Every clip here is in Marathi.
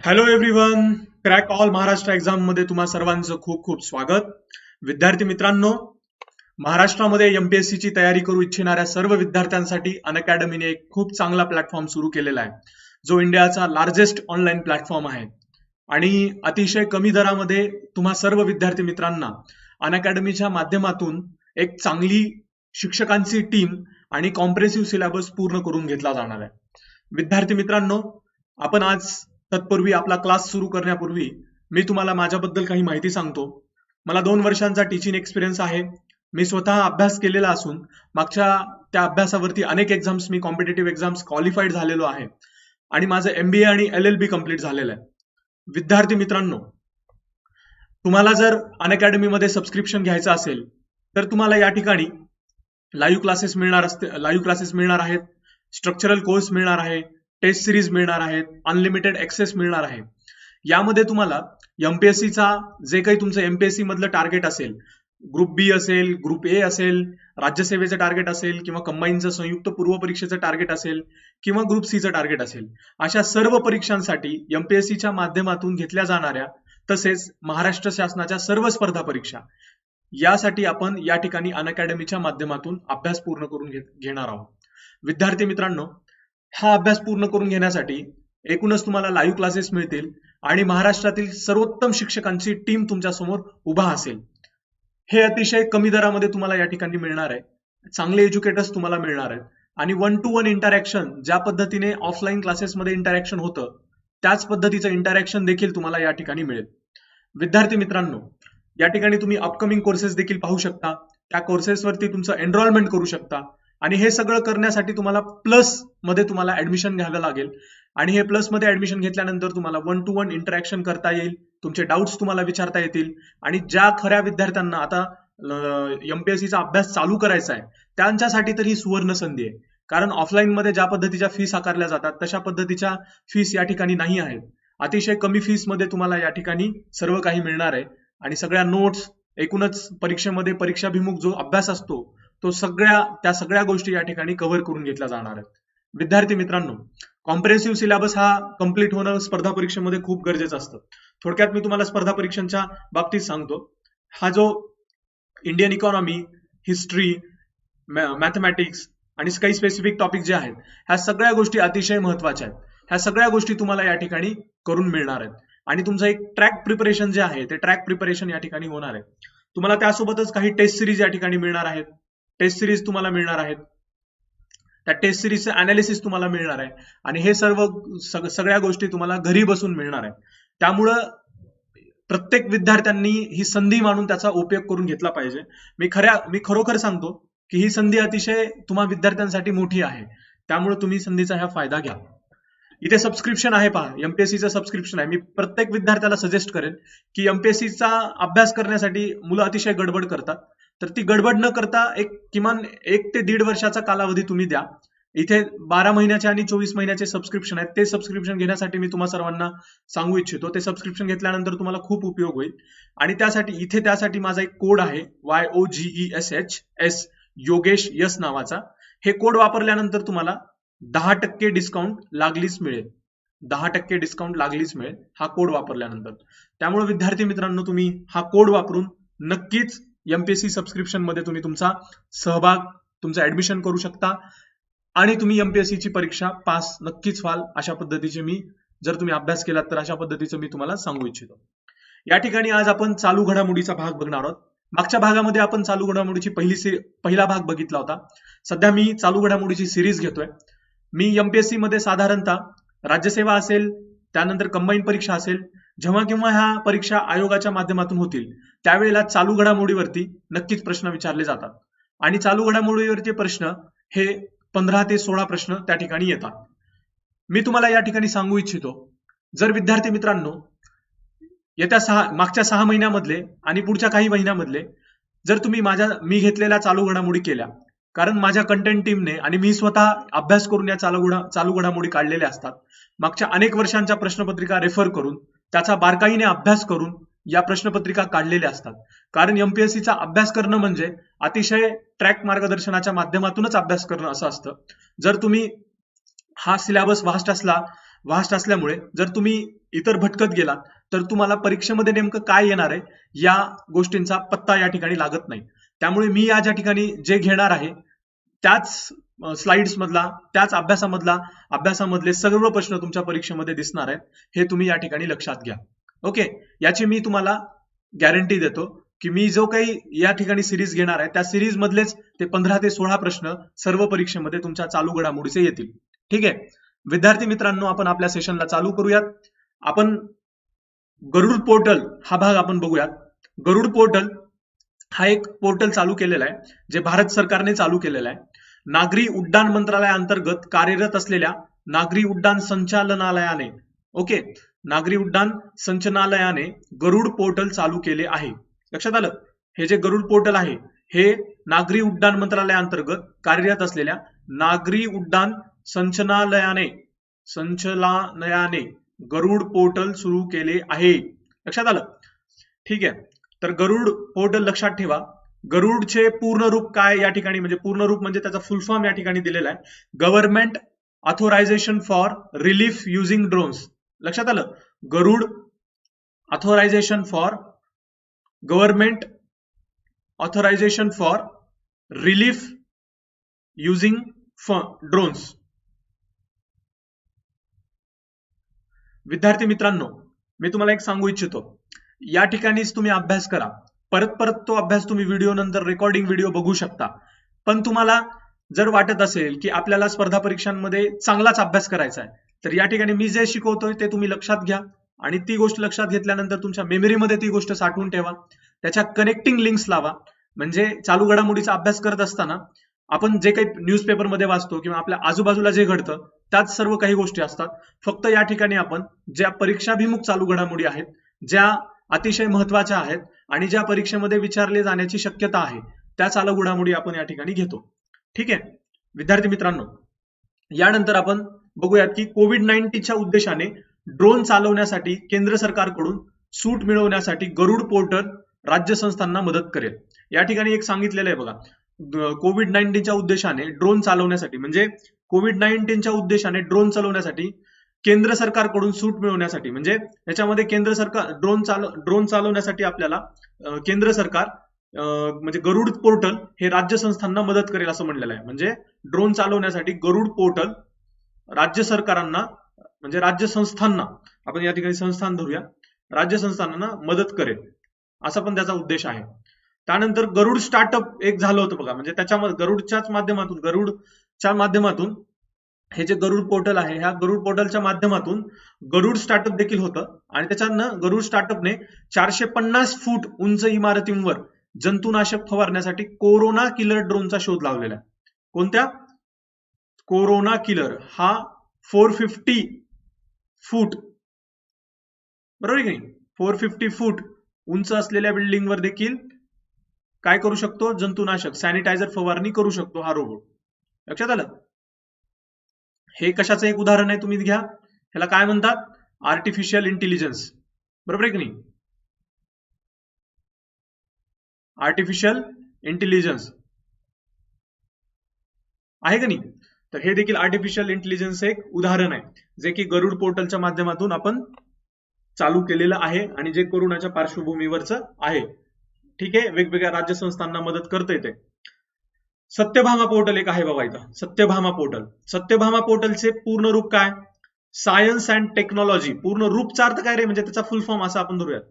Hello everyone, crack all Maharashtra exam मध्ये तुम्हा सर्वांचं खूप खूप स्वागत. विद्यार्थी मित्रांनो, महाराष्ट्रामध्ये एमपीएससी ची तयारी करू इच्छिणाऱ्या सर्व विद्यार्थ्यांसाठी अनअकॅडमीने एक खूप चांगला प्लॅटफॉर्म सुरू केलेला आहे, जो इंडियाचा लार्जेस्ट ऑनलाईन प्लॅटफॉर्म आहे आणि अतिशय कमी दरामध्ये तुम्हा सर्व विद्यार्थी मित्रांना अनअकॅडमीच्या माध्यमातून एक चांगली शिक्षकांची टीम आणि कॉम्प्रेसिव्ह सिलेबस पूर्ण करून घेतला जाणार आहे. विद्यार्थी मित्रांनो, आपण आज तत्पूर्वी आपला क्लास सुरू करण्यापूर्वी मी तुम्हाला माझ्याबद्दल काही माहिती सांगतो. मला 2 वर्षांचा टीचिंग एक्सपिरियन्स आहे. मी स्वतः अभ्यास केलेला असून मागच्या त्या अभ्यासावरती अनेक एक्झाम्स, मी कॉम्पिटेटिव्ह एक्झाम्स क्वालिफाईड झालेलो आहे आणि माझं MBA आणि LLB कंप्लीट झालेलं आहे. विद्यार्थी मित्रांनो, तुम्हाला जर अनअकॅडमीमध्ये सबस्क्रिप्शन घ्यायचं असेल तर तुम्हाला या ठिकाणी लाईव्ह क्लासेस मिळणार आहेत, स्ट्रक्चरल कोर्स मिळणार आहे, टेस्ट सिरीज मिळणार आहेत, अनलिमिटेड ऍक्सेस मिळणार आहे. यामध्ये तुम्हाला एमपीएससीचा जे काही तुमचं एमपीएससी मधलं टार्गेट असेल, ग्रुप बी असेल, ग्रुप ए असेल, राज्यसेवेचं टार्गेट असेल किंवा कंबाईनचं संयुक्त पूर्व परीक्षेचं टार्गेट असेल किंवा ग्रुप सीचं टार्गेट असेल, अशा सर्व परीक्षांसाठी एमपीएससीच्या माध्यमातून घेतल्या जाणाऱ्या तसेच महाराष्ट्र शासनाच्या सर्व स्पर्धा परीक्षा यासाठी आपण या ठिकाणी अनअकॅडमीच्या माध्यमातून अभ्यास पूर्ण करून घेणार आहोत. विद्यार्थी मित्रांनो, हा अभ्यास पूर्ण करून घेण्यासाठी एकूणच तुम्हाला लाईव्ह क्लासेस मिळतील आणि महाराष्ट्रातील सर्वोत्तम शिक्षकांची टीम तुमच्या समोर उभा असेल. हे अतिशय कमी दरामध्ये तुम्हाला या ठिकाणी मिळणार आहे. चांगले एज्युकेटर्स तुम्हाला मिळणार आहेत आणि 1 to 1 इंटरॅक्शन, ज्या पद्धतीने ऑफलाईन क्लासेसमध्ये इंटरॅक्शन होतं त्याच पद्धतीचं इंटरॅक्शन देखील तुम्हाला या ठिकाणी मिळेल. विद्यार्थी मित्रांनो, या ठिकाणी तुम्ही अपकमिंग कोर्सेस देखील पाहू शकता. त्या कोर्सेसवरती तुमचं एनरोलमेंट करू शकता आणि हे सगळं करण्यासाठी तुम्हाला प्लस मध्ये तुम्हाला ऍडमिशन घ्यावं लागेल आणि हे प्लस मध्ये ऍडमिशन घेतल्यानंतर तुम्हाला 1 to 1 इंटरॅक्शन करता येईल, तुमचे डाऊट्स तुम्हाला विचारता येतील आणि ज्या खऱ्या विद्यार्थ्यांना आता एमपीएससीचा अभ्यास चालू करायचा आहे त्यांच्यासाठी तर ही सुवर्ण संधी आहे. कारण ऑफलाईन मध्ये ज्या पद्धतीच्या फीस आकारल्या जातात तशा पद्धतीच्या फीस या ठिकाणी नाही आहेत. अतिशय कमी फीस मध्ये तुम्हाला या ठिकाणी सर्व काही मिळणार आहे आणि सगळ्या नोट्स, एकूणच परीक्षेमध्ये परीक्षाभिमुख जो अभ्यास असतो तो त्या सगळ्या गोष्टी या ठिकाणी कव्हर करून घेतल्या जाणार आहेत. विद्यार्थी मित्रांनो, कॉम्प्रेहेन्सिव्ह सिलेबस हा कंप्लीट होणं स्पर्धा परीक्षेमध्ये खूप गरजेचं असतं. थोडक्यात मी तुम्हाला स्पर्धा परीक्षांच्या बाबतीत सांगतो. हा जो इंडियन इकॉनॉमी, हिस्ट्री, मॅथमॅटिक्स आणि काही स्पेसिफिक टॉपिक जे आहेत, ह्या सगळ्या गोष्टी अतिशय महत्वाच्या आहेत. ह्या सगळ्या गोष्टी तुम्हाला या ठिकाणी करून मिळणार आहेत आणि तुमचं एक ट्रॅक प्रिपरेशन जे आहे ते ट्रॅक प्रिपरेशन या ठिकाणी होणार आहे. तुम्हाला त्यासोबतच काही टेस्ट सिरीज या ठिकाणी मिळणार आहेत. टेस्ट सिरीज तुम्हाला मिळणार आहेत. त्या टेस्ट सिरीजचं अनालिसिस तुम्हाला मिळणार आहे आणि हे सगळ्या गोष्टी तुम्हाला घरी बसून मिळणार आहे. त्यामुळं प्रत्येक विद्यार्थ्यांनी ही संधी मानून त्याचा उपयोग करून घेतला पाहिजे. मी खरोखर सांगतो की ही संधी अतिशय तुम्हा विद्यार्थ्यांसाठी मोठी आहे. त्यामुळे तुम्ही संधीचा हा फायदा घ्या. इथे सबस्क्रिप्शन आहे पहा, एमपीएससीचं सबस्क्रिप्शन आहे. मी प्रत्येक विद्यार्थ्याला सजेस्ट करेन की एमपीएससीचा अभ्यास करण्यासाठी मुलं अतिशय गडबड करतात, तर ती गडबड न करता किमान 1 ते 1.5 वर्षाचा कालावधी तुम्ही द्या. इथे 12 महिन्याचे आणि 24 महिन्याचे सबस्क्रिप्शन आहेत. ते सबस्क्रिप्शन घेण्यासाठी मी तुम्हा सर्वांना सांगू इच्छितो. ते सबस्क्रिप्शन घेतल्यानंतर तुम्हाला खूप उपयोग होईल आणि त्यासाठी माझा एक कोड आहे, YOGESHS, योगेश यस नावाचा. हे कोड वापरल्यानंतर तुम्हाला 10% डिस्काउंट लागलीच मिळेल. 10% डिस्काउंट लागलीच मिळेल हा कोड वापरल्यानंतर. त्यामुळे विद्यार्थी मित्रांनो, तुम्ही हा कोड वापरून नक्कीच एमपीएससी सबस्क्रिप्शन मध्ये तुम्ही तुमचा सहभाग, तुमचं ऍडमिशन करू शकता आणि तुम्ही एमपीएससी ची परीक्षा पास नक्कीच व्हाल. अशा पद्धतीचे जर तुम्ही अभ्यास केलात तर अशा पद्धतीचं मी तुम्हाला सांगू इच्छितो. या ठिकाणी आज आपण चालू घडामोडीचा भाग बघणार आहोत. मागच्या भागामध्ये आपण चालू घडामोडीची पहिला भाग बघितला होता. सध्या मी चालू घडामोडीची सिरीज घेतोय. मी एमपीएससी मध्ये साधारणतः राज्यसेवा असेल, त्यानंतर कंबाईन परीक्षा असेल, जेव्हा केव्हा ह्या परीक्षा आयोगाच्या माध्यमातून होतील त्यावेळेला चालू घडामोडीवरती नक्कीच प्रश्न विचारले जातात आणि चालू घडामोडीवरचे प्रश्न हे 15 ते 16 प्रश्न त्या ठिकाणी येतात. मी तुम्हाला या ठिकाणी सांगू इच्छितो, जर विद्यार्थी मित्रांनो मागच्या 6 महिन्यामधले आणि पुढच्या काही महिन्यामधले जर तुम्ही मी घेतलेल्या चालू घडामोडी केल्या, कारण माझ्या कंटेंट टीमने आणि मी स्वतः अभ्यास करून या चालू घडामोडी काढलेल्या असतात. मागच्या अनेक वर्षांच्या प्रश्नपत्रिका रेफर करून त्याचा बारकाईने अभ्यास करून या प्रश्नपत्रिका काढलेल्या असतात. कारण एमपीएससीचा अभ्यास करणं म्हणजे अतिशय ट्रॅक मार्गदर्शनाच्या माध्यमातूनच अभ्यास करणं असं असतं. जर तुम्ही हा सिलेबस वास्ट असल्यामुळे जर तुम्ही इतर भटकत गेलात तर तुम्हाला परीक्षेमध्ये नेमकं काय येणार आहे या गोष्टींचा पत्ता या ठिकाणी लागत नाही. त्यामुळे मी या ज्या ठिकाणी जे घेणार आहे त्याच स्लाइड्स मधला, त्याच अभ्यासामधले सर्व प्रश्न तुमच्या परीक्षेमध्ये दिसणार आहेत, हे तुम्ही या ठिकाणी लक्षात घ्या. ओके, याची मी तुम्हाला गॅरंटी देतो की मी जो काही या ठिकाणी सिरीज घेणार आहे त्या सिरीज मधलेच ते 15 ते 16 प्रश्न सर्व परीक्षेमध्ये तुमच्या चालू घडामोडीचे येतील. ठीक आहे विद्यार्थी मित्रांनो, आपण आपल्या सेशनला चालू करूयात. आपण गरुड पोर्टल हा भाग आपण बघूयात. गरुड पोर्टल हा एक पोर्टल चालू केलेला आहे जे भारत सरकारने चालू केलेला आहे. नागरी उड्डाण मंत्रालयाअंतर्गत कार्यरत असलेल्या नागरी उड्डाण संचालनालयाने नागरी उड्डाण संचालनालयाने गरुड पोर्टल चालू केले आहे. लक्षात आलं? हे जे गरुड पोर्टल आहे हे नागरी उड्डाण मंत्रालयाअंतर्गत कार्यरत असलेल्या नागरी उड्डाण संचालनालयाने गरुड पोर्टल सुरू केले आहे. लक्षात आलं? ठीक आहे, तर गरुड पोर्टल लक्षात ठेवा. गरुडचे पूर्ण रूप काय या ठिकाणी, म्हणजे पूर्ण रूप म्हणजे त्याचा फुल फॉर्म या ठिकाणी दिलेला आहे, government authorisation for relief using drones. लक्षात आलं? Garuda authorisation for government authorisation for relief using drones. विद्यार्थी मित्रांनो, मी तुम्हाला एक सांगू इच्छितो, या ठिकाणीच तुम्ही अभ्यास करा. परत परत तो अभ्यास तुम्ही व्हिडिओ नंतर रेकॉर्डिंग व्हिडिओ बघू शकता. पण तुम्हाला जर वाटत असेल की आपल्याला स्पर्धा परीक्षांमध्ये चांगलाच अभ्यास करायचा आहे, तर या ठिकाणी मी जे शिकवतोय ते तुम्ही लक्षात घ्या आणि ती गोष्ट लक्षात घेतल्यानंतर तुमच्या मेमरीमध्ये ती गोष्ट साठवून ठेवा. त्याच्या कनेक्टिंग लिंक्स लावा. म्हणजे चालू घडामोडीचा अभ्यास करत असताना आपण जे काही न्यूजपेपरमध्ये वाचतो किंवा आपल्या आजूबाजूला जे घडतं त्याच सर्व काही गोष्टी असतात. फक्त या ठिकाणी आपण ज्या परीक्षाभिमुख चालू घडामोडी आहेत, ज्या अतिशय महत्वाच्या आहेत आणि ज्या परीक्षेमध्ये विचारले जाण्याची शक्यता आहे, त्या चालू घडामोडी आपण या ठिकाणी घेतो. ठीक आहे विद्यार्थी मित्रांनो, यानंतर आपण बघूयात की कोविड-19च्या उद्देशाने ड्रोन चालवण्यासाठी केंद्र सरकारकडून सूट मिळवण्यासाठी गरुड पोर्टल राज्य संस्थांना मदत करेल. या ठिकाणी एक सांगितलेलं आहे बघा, कोविड-19च्या उद्देशाने ड्रोन चालवण्यासाठी, म्हणजे कोविड-19च्या उद्देशाने ड्रोन चालवण्यासाठी केंद्र सरकारकडून सूट मिळवण्यासाठी, म्हणजे याच्यामध्ये केंद्र सरकार ड्रोन चालवण्यासाठी आपल्याला केंद्र सरकार म्हणजे गरुड पोर्टल हे राज्य संस्थांना मदत करेल असं म्हणलेलं आहे. म्हणजे ड्रोन चालवण्यासाठी गरुड पोर्टल राज्य सरकारांना, म्हणजे राज्य संस्थांना, आपण या ठिकाणी संस्थान धरूया, राज्य संस्थांना मदत करेल असा पण त्याचा उद्देश आहे. त्यानंतर गरुड स्टार्टअप एक झालं होतं बघा, म्हणजे त्याच्यामध्ये गरुडच्या माध्यमातून हे जे गरुड पोर्टल आहे, ह्या गरुड पोर्टलच्या माध्यमातून गरुड स्टार्टअप देखील होतं आणि त्याच्यानं गरुड स्टार्टअपने 450 फूट उंच इमारतींवर जंतुनाशक फवारण्यासाठी कोरोना किलर ड्रोनचा शोध लावलेला आहे. कोणत्या? कोरोना किलर हा 450 फूट, बरोबर आहे की नाही? 450 फूट उंच असलेल्या बिल्डिंगवर देखील काय करू शकतो? जंतुनाशक, सॅनिटायझर फवारणी करू शकतो हा रोबोट. लक्षात आलं? हे कशाचं एक उदाहरण आहे, तुम्ही घ्या. ह्याला काय म्हणतात? आर्टिफिशियल इंटेलिजन्स, बरोबर आहे की नाही? आर्टिफिशियल इंटेलिजन्स आहे का नाही? तर हे देखील आर्टिफिशियल इंटेलिजन्स एक उदाहरण आहे, जे की गरुड पोर्टलच्या माध्यमातून आपण चालू केलेलं आहे आणि जे कोरोनाच्या पार्श्वभूमीवरचं आहे. ठीक आहे, वेगवेगळ्या राज्य संस्थांना मदत करते ते. सत्यभामा पोर्टल एक आहे बघा इथं, सत्यभामा पोर्टल. सत्यभामा पोर्टलचे पूर्ण रूप काय? Science and technology. पूर्ण रूपचा अर्थ काय रे, म्हणजे त्याचा फुल फॉर्म असा आपण धरूयात,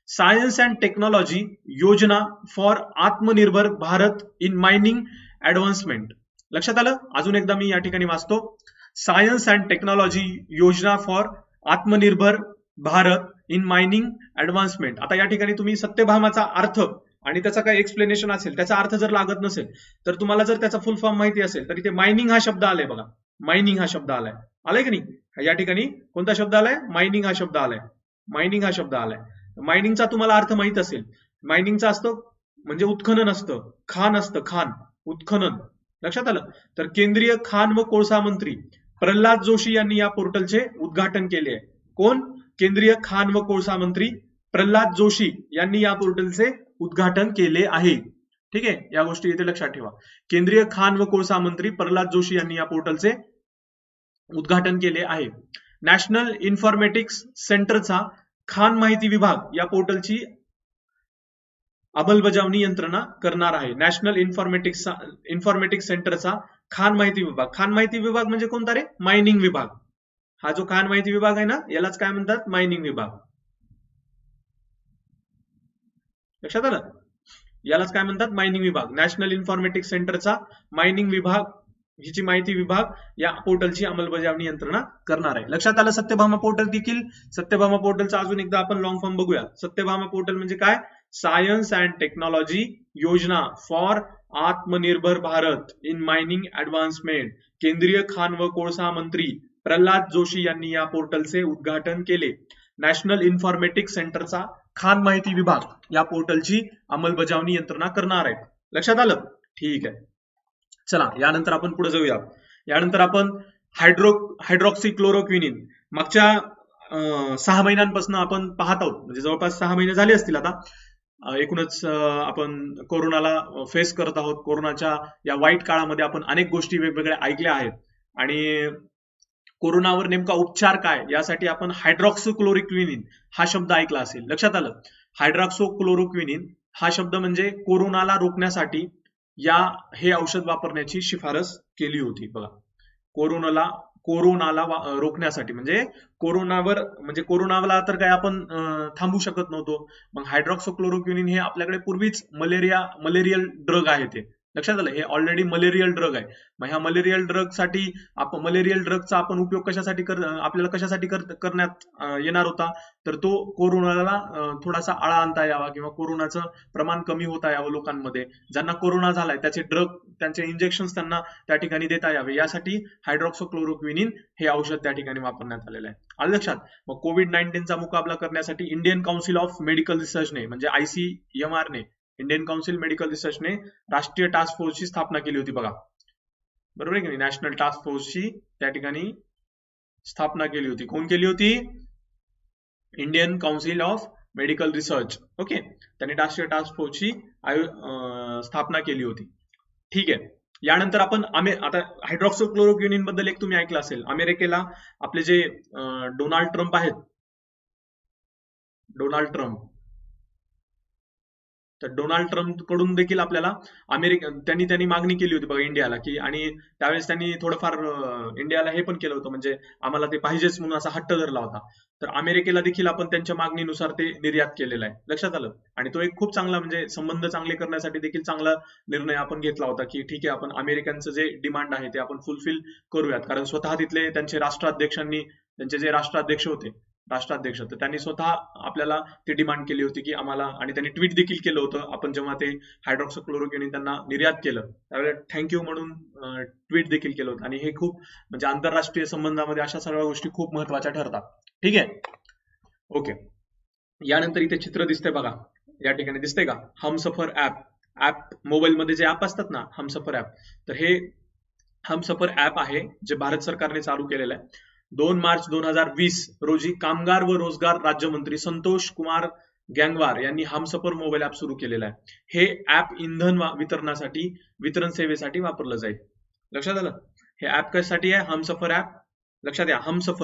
सायन्स अँड टेक्नॉलॉजी योजना फॉर आत्मनिर्भर भारत इन मायनिंग ऍडव्हान्समेंट. लक्षात आलं? अजून एकदा मी या ठिकाणी वाचतो, सायन्स अँड टेक्नॉलॉजी योजना फॉर आत्मनिर्भर भारत इन मायनिंग ऍडव्हान्समेंट. आता या ठिकाणी तुम्ही सत्यभामाचा अर्थ आणि त्याचा काय एक्सप्लेनेशन असेल, त्याचा अर्थ जर लागत नसेल तर तुम्हाला जर त्याचा फुल फॉर्म माहिती असेल तर इथे मायनिंग हा शब्द आलाय बघा, मायनिंग हा शब्द आलाय, आलाय की नाही? या ठिकाणी कोणता शब्द आलाय? मायनिंग हा शब्द आलाय, मायनिंग हा शब्द आलाय. मायनिंगचा तुम्हाला अर्थ माहित असेल, मायनिंगचा असतो म्हणजे उत्खनन असतं, खान असतं, खान, उत्खनन. लक्षात आलं? तर केंद्रीय खान व कोळसा मंत्री प्रल्हाद जोशी यांनी या पोर्टलचे उद्घाटन केले आहे. कोण? केंद्रीय खान व कोळसा मंत्री प्रल्हाद जोशी यांनी या पोर्टलचे उद्घाटन केले आहे. ठीक आहे, या गोष्टी इथे लक्षात ठेवा. केंद्रीय खान व कोळसा मंत्री प्रल्हाद जोशी यांनी या पोर्टलचे उद्घाटन केले आहे. नॅशनल इन्फॉर्मेटिक्स सेंटरचा खाण माहिती विभाग या पोर्टलची अंमलबजावणी यंत्रणा करणार आहे. नॅशनल इन्फॉर्मेटिक्स सेंटरचा खाण माहिती विभाग. खाण माहिती विभाग म्हणजे कोणता रे? मायनिंग विभाग. हा जो खाण माहिती विभाग आहे ना, यालाच काय म्हणतात? मायनिंग विभाग. लक्षात आलं? यालाच काय म्हणतात? मायनिंग विभाग. नॅशनल इन्फॉर्मेटिक्स सेंटरचा मायनिंग विभाग हिची माहिती विभाग या पोर्टलची अंमलबजावणी यंत्रणा करणार आहे. लक्षात आलं? सत्यभामा पोर्टल देखील. सत्यभामा पोर्टलचा अजून एकदा आपण लॉंग फॉर्म बघूया. सत्यभामा पोर्टल म्हणजे काय? सायन्स अँड टेक्नॉलॉजी योजना फॉर आत्मनिर्भर भारत इन मायनिंग ऍडव्हान्समेंट. केंद्रीय खाण व कोळसा मंत्री प्रल्हाद जोशी यांनी या पोर्टलचे उद्घाटन केले. नॅशनल इन्फॉर्मेटिक्स सेंटरचा खाण माहिती विभाग या पोर्टलची अंमलबजावणी यंत्रणा करणार आहे. लक्षात आलं? ठीक आहे. चला, यानंतर आपण पुढे जाऊया. यानंतर आपण हायड्रॉक्सीक्लोरोक्विनिन. मागच्या 6 महिन्यांपासून आपण पाहत आहोत, म्हणजे जवळपास 6 महिने झाले असतील आता. एकूणच आपण कोरोनाला फेस करत आहोत. कोरोनाच्या या वाईट काळामध्ये आपण अनेक गोष्टी वेगवेगळ्या ऐकल्या आहेत आणि कोरोनावर नेमका उपचार काय यासाठी आपण हायड्रॉक्सीक्लोरोक्विनिन हा शब्द ऐकला असेल. लक्षात आलं? हायड्रॉक्सीक्लोरोक्विनिन हा शब्द म्हणजे कोरोनाला रोखण्यासाठी हे औषध वापरण्याची शिफारस केली होती. बघा, कोरोनाला रोखण्यासाठी म्हणजे कोरोनाला तर काय आपण थांबू शकत नव्हतो. मग हायड्रॉक्सीक्लोरोक्विनिन हे आपल्याकडे पूर्वीच मलेरियल ड्रग आहे. ते लक्षात आलं? हे ऑलरेडी मलेरियल ड्रग आहे. मग ह्या मलेरियल ड्रगचा आपण उपयोग आपल्याला कशासाठी करण्यात येणार होता? तर तो कोरोनाला थोडासा आळा आणता यावा किंवा कोरोनाचं प्रमाण कमी होता यावं लोकांमध्ये. ज्यांना कोरोना झालाय त्यांचे इंजेक्शन त्यांना त्या ठिकाणी देता यावे, यासाठी हायड्रॉक्सीक्लोरोक्विनिन हे औषध त्या ठिकाणी वापरण्यात आलेलं आहे. आलं लक्षात? मग कोविड-19चा मुकाबला करण्यासाठी इंडियन काउन्सिल ऑफ मेडिकल रिसर्चने म्हणजे ICMR ने इंडियन काउन्सिल मेडिकल रिसर्चने राष्ट्रीय टास्क फोर्सची स्थापना केली होती. बघा, बरोबर आहे की नाही? नॅशनल टास्क फोर्सची त्या ठिकाणी स्थापना केली होती. कोण केली होती? Indian council of medical research. Okay, त्यांनी राष्ट्रीय टास्क फोर्सची स्थापना केली होती. ठीक आहे. यानंतर आपण आता हायड्रॉक्सीक्लोरोक्विनिन बद्दल एक तुम्ही ऐकलं असेल. अमेरिकेला आपले जे डोनाल्ड ट्रम्प आहेत, तर डोनाल्ड ट्रम्प कडून देखील आपल्याला त्यांनी मागणी केली होती बघा इंडियाला, की आणि त्यावेळेस त्यांनी थोडंफार इंडियाला हे पण केलं होतं, म्हणजे आम्हाला ते पाहिजेच म्हणून असा हट्ट धरला होता. तर अमेरिकेला देखील आपण त्यांच्या मागणीनुसार ते निर्यात केलेलं आहे. लक्षात आलं? आणि तो एक खूप चांगला म्हणजे संबंध चांगले करण्यासाठी देखील चांगला निर्णय आपण घेतला होता, की ठीक आहे आपण अमेरिकनचं जे डिमांड आहे ते आपण फुलफिल करूयात. कारण स्वतः तिथले त्यांचे त्यांचे जे राष्ट्राध्यक्ष होते तर त्यांनी स्वतः आपल्याला ती डिमांड केली होती की आम्हाला, आणि त्यांनी ट्विट देखील केलं होतं. आपण जेव्हा ते हायड्रॉक्सीक्लोरोक्विनिन त्यांना निर्यात केलं त्यावेळेला थँक्यू म्हणून ट्विट देखील केलं होतं. आणि हे खूप म्हणजे आंतरराष्ट्रीय संबंधामध्ये अशा सगळ्या गोष्टी खूप महत्वाच्या ठरतात. ठीक आहे, ओके. यानंतर इथे चित्र दिसतंय बघा, या ठिकाणी दिसतंय का? हमसफर ऍप मोबाईल मध्ये जे ऍप असतात ना, हमसफर ऍप, तर हे हमसफर ऍप आहे जे भारत सरकारने चालू केलेलं आहे. 2 मार्च 2020 रोजी कामगार व रोजगार राज्यमंत्री संतोष कुमार गँगवार यांनी हमसफर मोबाईल ऍप सुरू केलेलं आहे. हे ऍप इंधन वितरण सेवेसाठी वापरलं जाईल. लक्षात आलं? हे ऍप कशासाठी आहे? हमसफर ऍप. लक्षात घ्या,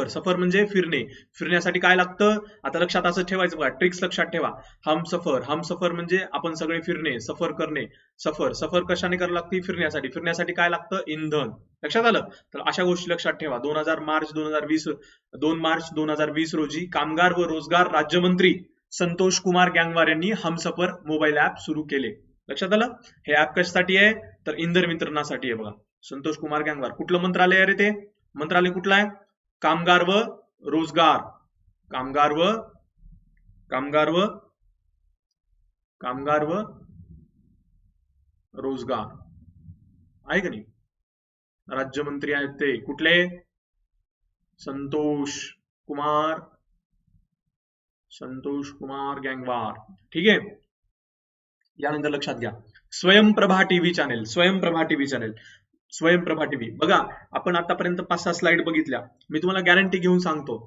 सफर म्हणजे फिरण्यासाठी काय लागतं? आता लक्षात असं ठेवायचं बघा, ट्रिक्स लक्षात ठेवा. हमसफर म्हणजे आपण सगळे फिरणे, सफर करणे. सफर कशाने करावं लागते? फिरण्यासाठी काय लागतं? इंधन. लक्षात आलं? तर अशा गोष्टी लक्षात ठेवा. 2 मार्च 2020 रोजी कामगार व रोजगार राज्यमंत्री संतोष कुमार गँगवार यांनी हमसफर मोबाईल ऍप सुरू केले. लक्षात आलं? हे ऍप कशासाठी आहे? तर इंधन वितरणासाठी आहे. बघा, संतोष कुमार गँगवार. कुठलं मंत्रालय आहे रे ते? मंत्रालय कुठलं आहे? कामगार व रोजगार आहे का नाही? राज्यमंत्री आहेत ते कुठले? संतोष कुमार गँगवार. ठीक आहे. यानंतर लक्षात घ्या, स्वयंप्रभा टीव्ही बघा, आपण आतापर्यंत 5-6 स्लाइड बघितल्या. मी तुम्हाला गॅरंटी घेऊन सांगतो,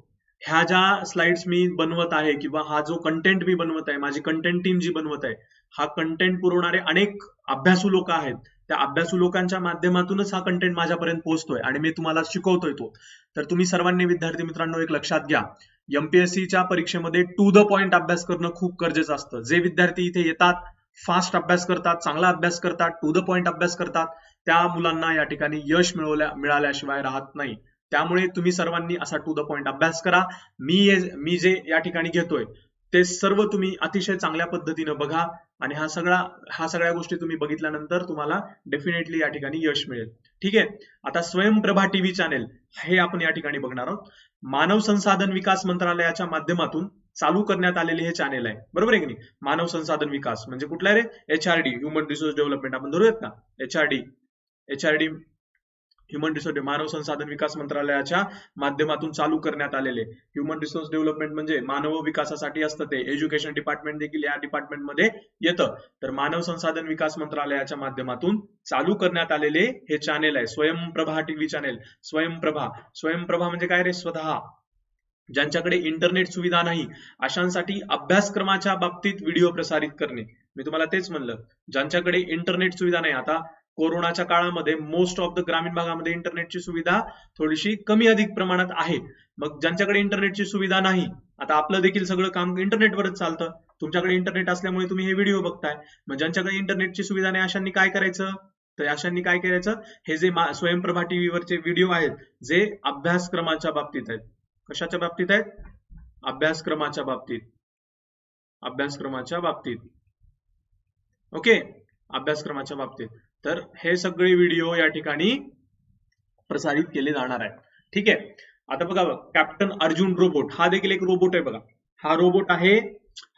ह्या ज्या स्लाइड्स मी बनवत आहे किंवा हा जो कंटेंट मी बनवत आहे, माझी कंटेंट टीम जी बनवत आहे, हा कंटेंट पुरवणारे अनेक अभ्यासू लोक आहेत. त्या अभ्यासू लोकांच्या माध्यमातूनच हा कंटेंट माझ्यापर्यंत पोहोचतोय आणि मी तुम्हाला शिकवतोय तो. तर तुम्ही सर्वांनी विद्यार्थी मित्रांनो एक लक्षात घ्या, एमपीएससीच्या परीक्षेमध्ये टू द पॉइंट अभ्यास करणं खूप गरजेचं असतं. जे विद्यार्थी इथे येतात, फास्ट अभ्यास करतात, चांगला अभ्यास करतात, टू द पॉइंट अभ्यास करतात, त्या मुलांना या ठिकाणी यश मिळाल्याशिवाय राहत नाही. त्यामुळे तुम्ही सर्वांनी असा टू द पॉइंट अभ्यास करा. मी जे या ठिकाणी घेतोय ते सर्व तुम्ही अतिशय चांगल्या पद्धतीने बघा आणि ह्या सगळ्या गोष्टी तुम्ही बघितल्यानंतर तुम्हाला डेफिनेटली या ठिकाणी यश मिळेल. ठीक आहे. आता स्वयंप्रभा टीव्ही चॅनेल हे आपण या ठिकाणी बघणार आहोत. मानव संसाधन विकास मंत्रालयाच्या माध्यमातून चालू करण्यात आलेले हे चॅनेल आहे, बरोबर आहे की नाही. मानव संसाधन विकास म्हणजे कुठला रे, HRD ह्युमन रिसोर्स डेव्हलपमेंट आपण धरूयात ना. HRD ह्युमन रिसोर्स मानव संसाधन विकास मंत्रालयाच्या माध्यमातून चालू करण्यात आलेले. ह्युमन रिसोर्स डेव्हलपमेंट म्हणजे मानव विकासासाठी असतं, ते एज्युकेशन डिपार्टमेंट देखील या डिपार्टमेंटमध्ये येतं. तर मानव संसाधन विकास मंत्रालयाच्या माध्यमातून चालू करण्यात आलेले हे चॅनेल आहे स्वयंप्रभा टीव्ही चॅनेल. स्वयंप्रभा म्हणजे काय रे, स्वतः. ज्यांच्याकडे इंटरनेट सुविधा नाही अशांसाठी अभ्यासक्रमाच्या बाबतीत व्हिडिओ प्रसारित करणे. मी तुम्हाला तेच म्हणलं, ज्यांच्याकडे इंटरनेट सुविधा नाही. आता कोरोनाच्या काळामध्ये मोस्ट ऑफ द ग्रामीण भागामध्ये इंटरनेटची सुविधा थोडीशी कमी अधिक प्रमाणात आहे. मग ज्यांच्याकडे इंटरनेटची सुविधा नाही, आता आपलं देखील सगळं काम इंटरनेटवरच चालतं. तुमच्याकडे इंटरनेट असल्यामुळे तुम्ही हे व्हिडिओ बघताय. मग ज्यांच्याकडे इंटरनेटची सुविधा नाही अशांनी काय करायचं, तर अशांनी काय करायचं, हे जे स्वयंप्रभा टीव्हीवरचे व्हिडिओ आहेत जे अभ्यासक्रमाच्या बाबतीत आहेत. कशाच्या बाबतीत आहेत, अभ्यासक्रमाच्या बाबतीत. ओके, अभ्यासक्रमाच्या बाबतीत. तर हे सगळे व्हिडिओ या ठिकाणी प्रसारित केले जाणार आहेत. ठीक आहे. आता बघा, कॅप्टन अर्जुन रोबोट हा देखील एक रोबोट आहे. बघा, हा रोबोट आहे.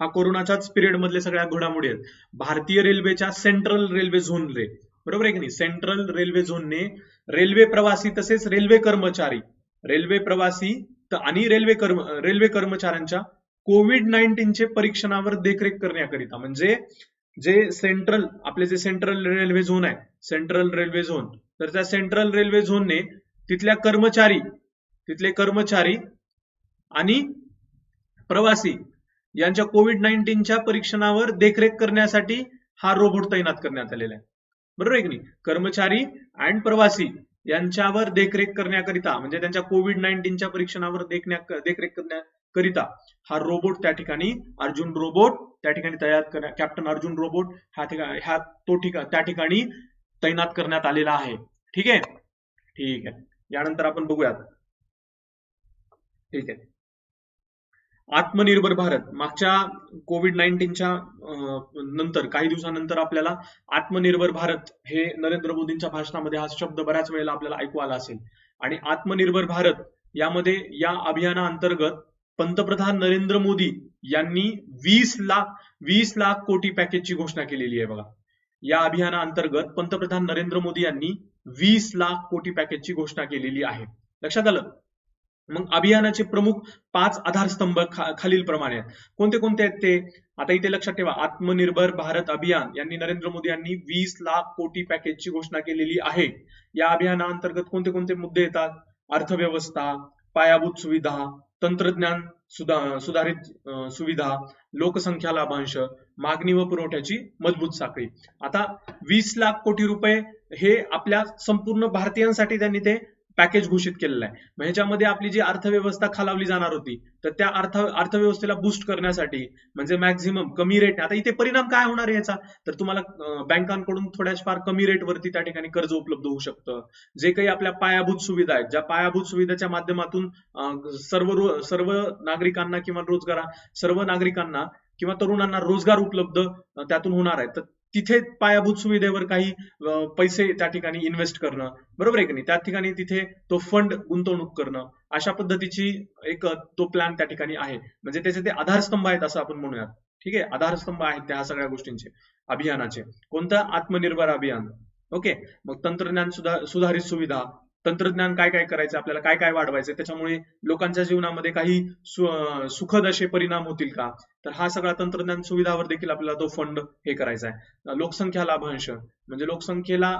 हा कोरोनाच्याच पिरियड मधले सगळ्या घडामोडी आहेत. भारतीय रेल्वेच्या सेंट्रल रेल्वे झोन रे, बरोबर आहे की नाही. सेंट्रल रेल्वे झोनने रेल्वे प्रवासी तसेच रेल्वे प्रवासी आणि रेल्वे कर्मचाऱ्यांच्या कोविड-19 परीक्षणावर देखरेख करण्याकरिता, म्हणजे जे सेंट्रल रेल्वे झोन आहे, तर त्या सेंट्रल रेल्वे झोनने तिथले कर्मचारी आणि प्रवासी यांच्या कोविड-19 परीक्षणावर देखरेख करण्यासाठी हा रोबोट तैनात करण्यात आलेला आहे, बरोबर आहे की नाही. कर्मचारी आणि प्रवासी यांच्यावर देखरेख करण्याकरिता, म्हणजे त्यांच्या कोविड-19 परीक्षणावर देखरेख करण्याकरिता हा रोबोट त्या ठिकाणी अर्जुन रोबोट त्या ठिकाणी कॅप्टन अर्जुन रोबोट त्या ठिकाणी तैनात करण्यात आलेला आहे. ठीक आहे. यानंतर आपण बघूयात. ठीक आहे. आत्मनिर्भर भारत, मागच्या कोविड-19 नंतर काही दिवसानंतर आपल्याला आत्मनिर्भर भारत हे नरेंद्र मोदींच्या भाषणामध्ये हा शब्द बऱ्याच वेळेला आपल्याला ऐकू आला असेल. आणि आत्मनिर्भर भारत यामध्ये या अभियानाअंतर्गत पंतप्रधान नरेंद्र मोदी यांनी 20 लाख कोटी पॅकेजची घोषणा केलेली आहे. बघा, या अभियानाअंतर्गत पंतप्रधान नरेंद्र मोदी यांनी 20 लाख कोटी पॅकेजची घोषणा केलेली आहे. लक्षात आलं. मग अभियानाचे प्रमुख 5 आधारस्तंभ खालील प्रमाणे आहेत. कोणते कोणते आहेत ते आता इथे लक्षात ठेवा. आत्मनिर्भर भारत अभियान यांनी नरेंद्र मोदी यांनी 20 लाख कोटी पॅकेजची घोषणा केलेली आहे. या अभियानाअंतर्गत कोणते कोणते मुद्दे येतात, अर्थव्यवस्था, पायाभूत सुविधा, तंत्रज्ञान सुधारित सुविधा, लोकसंख्या लाभांश, मागणी व पुरवठ्याची मजबूत साखळी. आता 20 लाख कोटी रुपये हे आपल्या संपूर्ण भारतीयांसाठी त्यांनी ते पॅकेज घोषित केलेलं आहे. मग ह्याच्यामध्ये आपली जी अर्थव्यवस्था खालावली जाणार होती, तर त्या अर्थव्यवस्थेला बूस्ट करण्यासाठी, म्हणजे मॅक्झिमम कमी रेट. आता इथे परिणाम काय होणार आहे याचा, तर तुम्हाला बँकांकडून थोड्याफार कमी रेटवरती त्या ठिकाणी कर्ज उपलब्ध होऊ शकतं. जे काही आपल्या पायाभूत सुविधा आहेत, ज्या पायाभूत सुविधेच्या माध्यमातून सर्व नागरिकांना किंवा तरुणांना रोजगार उपलब्ध त्यातून होणार आहे. तर तिथे पायाभूत सुविधेवर काही पैसे त्या ठिकाणी इन्व्हेस्ट करणं, बरोबर आहे की नाही. त्या ठिकाणी तिथे तो फंड गुंतवणूक करणं, अशा पद्धतीची एक तो प्लॅन त्या ठिकाणी आहे. म्हणजे त्याचे ते आधारस्तंभ आहेत असं आपण म्हणूयात. ठीक आहे, आधारस्तंभ आहेत त्या सगळ्या गोष्टींचे अभियानाचे. कोणतं, आत्मनिर्भर अभियान. ओके. मग तंत्रज्ञान सुधारित सुविधा, तंत्रज्ञान काय काय करायचं आपल्याला, काय काय वाढवायचं, त्याच्यामुळे लोकांच्या जीवनामध्ये काही सुखद असे परिणाम होतील का, तर हा सगळा तंत्रज्ञान सुविधावर देखील आपल्याला तो फंड हे करायचा आहे. लोकसंख्या लाभांश, म्हणजे लोकसंख्येला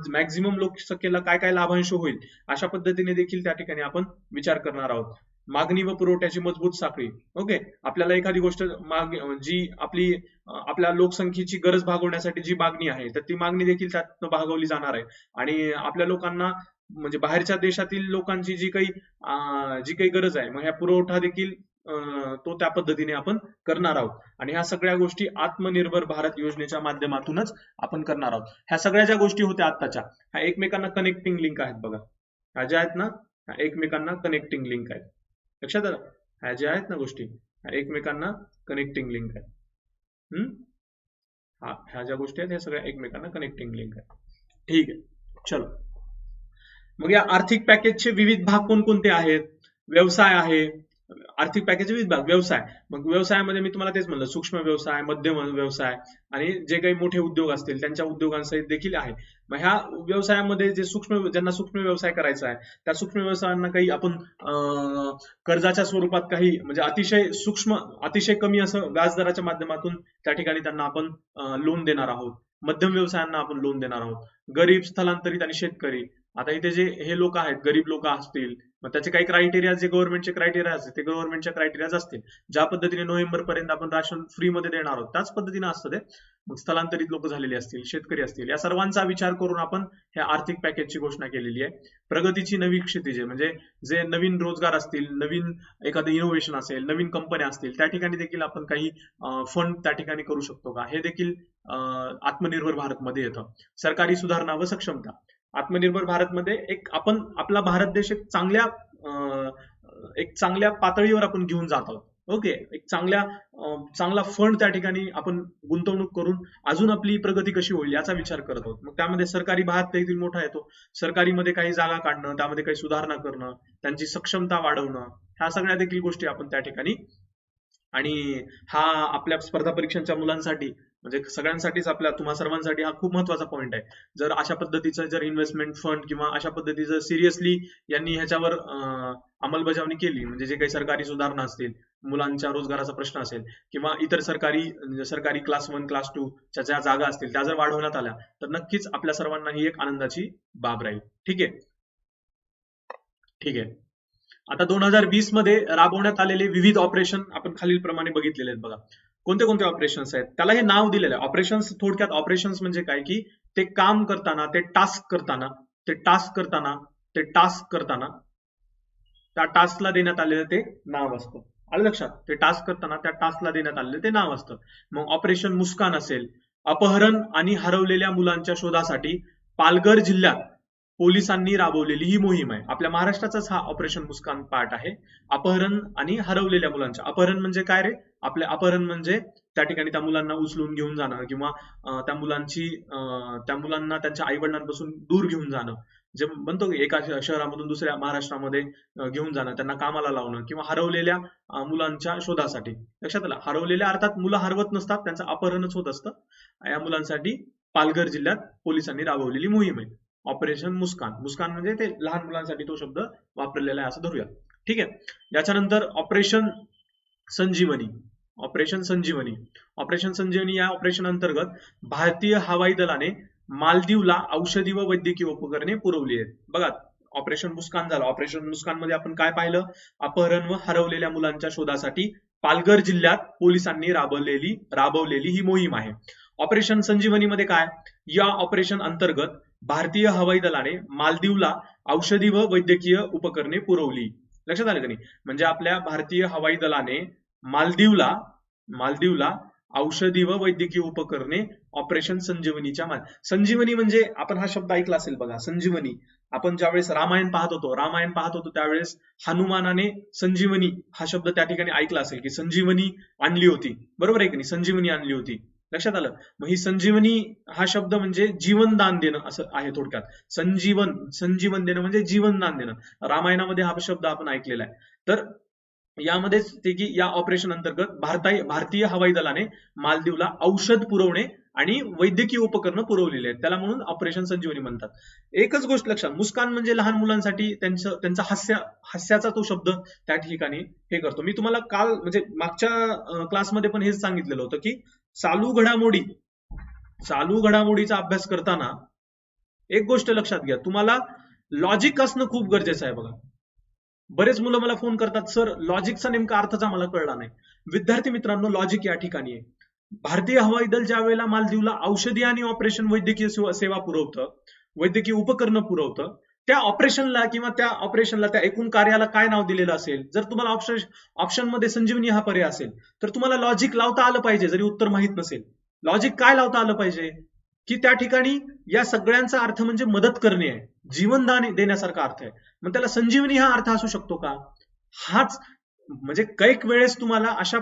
मॅक्झिमम लोकसंख्येला काय काय लाभांश होईल, अशा पद्धतीने देखील त्या ठिकाणी आपण विचार करणार आहोत. मागणी व पुरवठ्याची मजबूत साखळी. ओके, आपल्याला एखादी गोष्ट जी आपल्या लोकसंख्येची गरज भागवण्यासाठी जी मागणी आहे तर ती मागणी देखील त्यातनं भागवली जाणार आहे. आणि आपल्या लोकांना म्हणजे बाहेरच्या देशातील लोकांची जी काही गरज आहे मग ह्या पुरवठा देखील तो त्या पद्धतीने आपण करणार आहोत. आणि ह्या सगळ्या गोष्टी आत्मनिर्भर भारत योजनेच्या माध्यमातूनच आपण करणार आहोत. ह्या सगळ्या ज्या गोष्टी होत्या आत्ताच्या ह्या एकमेकांना कनेक्टिंग लिंक आहेत बघा. ह्या ज्या आहेत ना ह्या एकमेकांना कनेक्टिंग लिंक आहेत. लक्षात आलं? ह्या ज्या आहेत ना गोष्टी ह्या एकमेकांना कनेक्टिंग लिंक आहेत. ह्या ज्या गोष्टी आहेत ह्या सगळ्या एकमेकांना कनेक्टिंग लिंक आहेत. ठीक आहे, चलो. मग या आर्थिक पॅकेजचे विविध भाग कोणकोणते आहेत? व्यवसाय आहे. आर्थिक पॅकेजचे विविध भाग. व्यवसाय, मग व्यवसायामध्ये मी तुम्हाला तेच म्हणलं, सूक्ष्म व्यवसाय, मध्यम व्यवसाय आणि जे काही मोठे उद्योग असतील त्यांच्या उद्योगांसहित देखील आहे. मग ह्या व्यवसायामध्ये जे ज्यांना सूक्ष्म व्यवसाय करायचा आहे त्या सूक्ष्म व्यवसायांना काही आपण कर्जाच्या स्वरूपात काही म्हणजे अतिशय कमी असं व्याजदराच्या माध्यमातून त्या ठिकाणी त्यांना आपण लोन देणार आहोत. मध्यम व्यवसायांना आपण लोन देणार आहोत. गरीब, स्थलांतरित आणि शेतकरी, आता इथे जे हे लोक आहेत गरीब लोक असतील मग त्याचे काही क्रायटेरिया जे गव्हर्नमेंटचे क्रायटेरिया असतील ते गव्हर्नमेंटच्या क्रायटेरिया असतील. ज्या पद्धतीने नोव्हेंबर पर्यंत आपण राशन फ्री मध्ये देणार आहोत त्याच पद्धतीने असतं ते. मग स्थलांतरित लोक झालेले असतील, शेतकरी असतील, या सर्वांचा विचार करून आपण ह्या आर्थिक पॅकेजची घोषणा केलेली आहे. प्रगतीची नवी क्षितिजे म्हणजे जे नवीन रोजगार असतील, नवीन एखादं इनोव्हेशन असेल, नवीन कंपन्या असतील त्या ठिकाणी देखील आपण काही फंड त्या ठिकाणी करू शकतो का, हे देखील आत्मनिर्भर भारत मध्ये येतं. सरकारी सुधारणा व सक्षमता. आत्मनिर्भर भारत मध्ये आपला भारत देश एक चांगल्या पातळीवर आपण घेऊन जात आहोत. ओके, एक चांगला फंड त्या ठिकाणी आपण गुंतवणूक करून अजून आपली प्रगती कशी होईल याचा विचार करत आहोत. मग त्यामध्ये सरकारी भाग देखील मोठा येतो. सरकारीमध्ये काही जागा काढणं, त्यामध्ये काही सुधारणा करणं, त्यांची सक्षमता वाढवणं, ह्या सगळ्या देखील गोष्टी आपण त्या ठिकाणी. आणि हा आपल्या स्पर्धा परीक्षांच्या मुलांसाठी म्हणजे सगळ्यांसाठीच तुम्हा सर्वांसाठी हा खूप महत्वाचा पॉईंट आहे. जर अशा पद्धतीचं जर इन्व्हेस्टमेंट फंड किंवा अशा पद्धतीचं सिरियसली यांनी ह्याच्यावर अंमलबजावणी केली म्हणजे जे काही सरकारी सुधारणा असतील, मुलांच्या रोजगाराचा प्रश्न असेल किंवा इतर सरकारी क्लास 1 क्लास 2 च्या ज्या जागा असतील त्या जर वाढवण्यात आल्या तर नक्कीच आपल्या सर्वांना ही एक आनंदाची बाब राहील. ठीक आहे. आता 2020 मध्ये राबवण्यात आलेले विविध ऑपरेशन आपण खालील प्रमाणे बघितलेले आहेत बघा. कोणते कोणते ऑपरेशन्स आहेत त्याला हे नाव दिलेलं आहे. ऑपरेशन्स थोडक्यात ऑपरेशन्स म्हणजे काय की ते काम करताना, ते टास्क करताना त्या टास्कला देण्यात आलेलं ते नाव असतं. आलं लक्षात? ते टास्क करताना त्या टास्कला देण्यात आलेलं ते नाव असतं. मग ऑपरेशन मुस्कान असेल, अपहरण आणि हरवलेल्या मुलांच्या शोधासाठी पालघर जिल्ह्यात पोलिसांनी राबवलेली ही मोहीम आहे. आपल्या महाराष्ट्राचाच हा ऑपरेशन मुस्कान पार्ट आहे. अपहरण आणि हरवलेल्या मुलांच्या, अपहरण म्हणजे काय रे? आपले अपहरण म्हणजे त्या ठिकाणी त्या मुलांना उचलून घेऊन जाणं किंवा त्या मुलांना त्यांच्या आई वडिलांपासून दूर घेऊन जाणं, जे म्हणतो की एका शहरामधून दुसऱ्या महाराष्ट्रामध्ये घेऊन जाणं, त्यांना कामाला लावणं, किंवा हरवलेल्या मुलांच्या शोधासाठी. लक्षात आलं? हरवलेल्या अर्थात मुलं हरवत नसतात, त्यांचं अपहरणच होत असतं. या मुलांसाठी पालघर जिल्ह्यात पोलिसांनी राबवलेली मोहीम आहे ऑपरेशन मुस्कान. मुस्कान म्हणजे ते लहान मुलांसाठी तो शब्द वापरलेला आहे असं धरूया. ठीक आहे. याच्यानंतर ऑपरेशन संजीवनी. ऑपरेशन संजीवनी या ऑपरेशन अंतर्गत भारतीय हवाई दलाने मालदीवला औषधी व वैद्यकीय उपकरणे पुरवली आहेत. बघा, ऑपरेशन मुस्कान झालं. ऑपरेशन मुस्कान मध्ये आपण काय पाहिलं? अपहरण व हरवलेल्या मुलांच्या शोधासाठी पालघर जिल्ह्यात पोलिसांनी राबवलेली ही मोहीम आहे. ऑपरेशन संजीवनी मध्ये काय? या ऑपरेशन अंतर्गत भारतीय हवाई दलाने मालदीवला औषधी व वैद्यकीय उपकरणे पुरवली. लक्षात आलं का नाही? म्हणजे आपल्या भारतीय हवाई दलाने मालदीवला औषधी व वैद्यकीय उपकरणे ऑपरेशन संजीवनीच्या संजीवनी म्हणजे आपण हा शब्द ऐकला असेल बघा. संजीवनी आपण ज्यावेळेस रामायण पाहत होतो त्यावेळेस हनुमानाने संजीवनी हा शब्द त्या ठिकाणी ऐकला असेल की संजीवनी आणली होती. बरोबर आहे की नाही? संजीवनी आणली होती. लक्षात आलं? मग ही संजीवनी हा शब्द म्हणजे जीवनदान देणं असं आहे थोडक्यात. संजीवन देणं म्हणजे जीवनदान देणं. रामायणामध्ये हा शब्द आपण ऐकलेला आहे. तर यामध्येच ते की या ऑपरेशन अंतर्गत भारतीय हवाई दलाने मालदीवला औषध पुरवणे आणि वैद्यकीय उपकरणं पुरवलेली आहेत. त्याला म्हणून ऑपरेशन संजीवनी म्हणतात. एकच गोष्ट लक्षात, मुस्कान म्हणजे लहान मुलांसाठी त्यांचा हास्याचा तो शब्द त्या ठिकाणी हे करतो. मी तुम्हाला काल म्हणजे मागच्या क्लासमध्ये पण हेच सांगितलेलं होतं की चालू घडामोडीचा अभ्यास करताना एक गोष्ट लक्षात घ्या, तुम्हाला लॉजिक असणं खूप गरजेचं आहे. बघा, बरेच मुलं मला फोन करतात, सर लॉजिकचा नेमका अर्थच आम्हाला कळला नाही. विद्यार्थी मित्रांनो, लॉजिक या ठिकाणी आहे. भारतीय हवाई दल ज्या वेळेला मालदीवला औषधी आणि ऑपरेशन वैद्यकीय सेवा पुरवतं, वैद्यकीय उपकरणं पुरवतं, त्या ऑपरेशनला त्या एकूण कार्याला काय नाव दिलेलं असेल, जर तुम्हाला ऑप्शन मध्ये संजीवनी हा पर्याय असेल, तर तुम्हाला लॉजिक लावता आलं पाहिजे जरी उत्तर माहित नसेल. लॉजिक काय लावता आलं पाहिजे की त्या ठिकाणी या सगळ्यांचा अर्थ म्हणजे मदत करणे आहे, जीवनदान देण्यासारखा अर्थ आहे. मग त्याला संजीवनी हा अर्थ असू शकतो का? हाच म्हणजे कैक वेळेस तुम्हाला अशा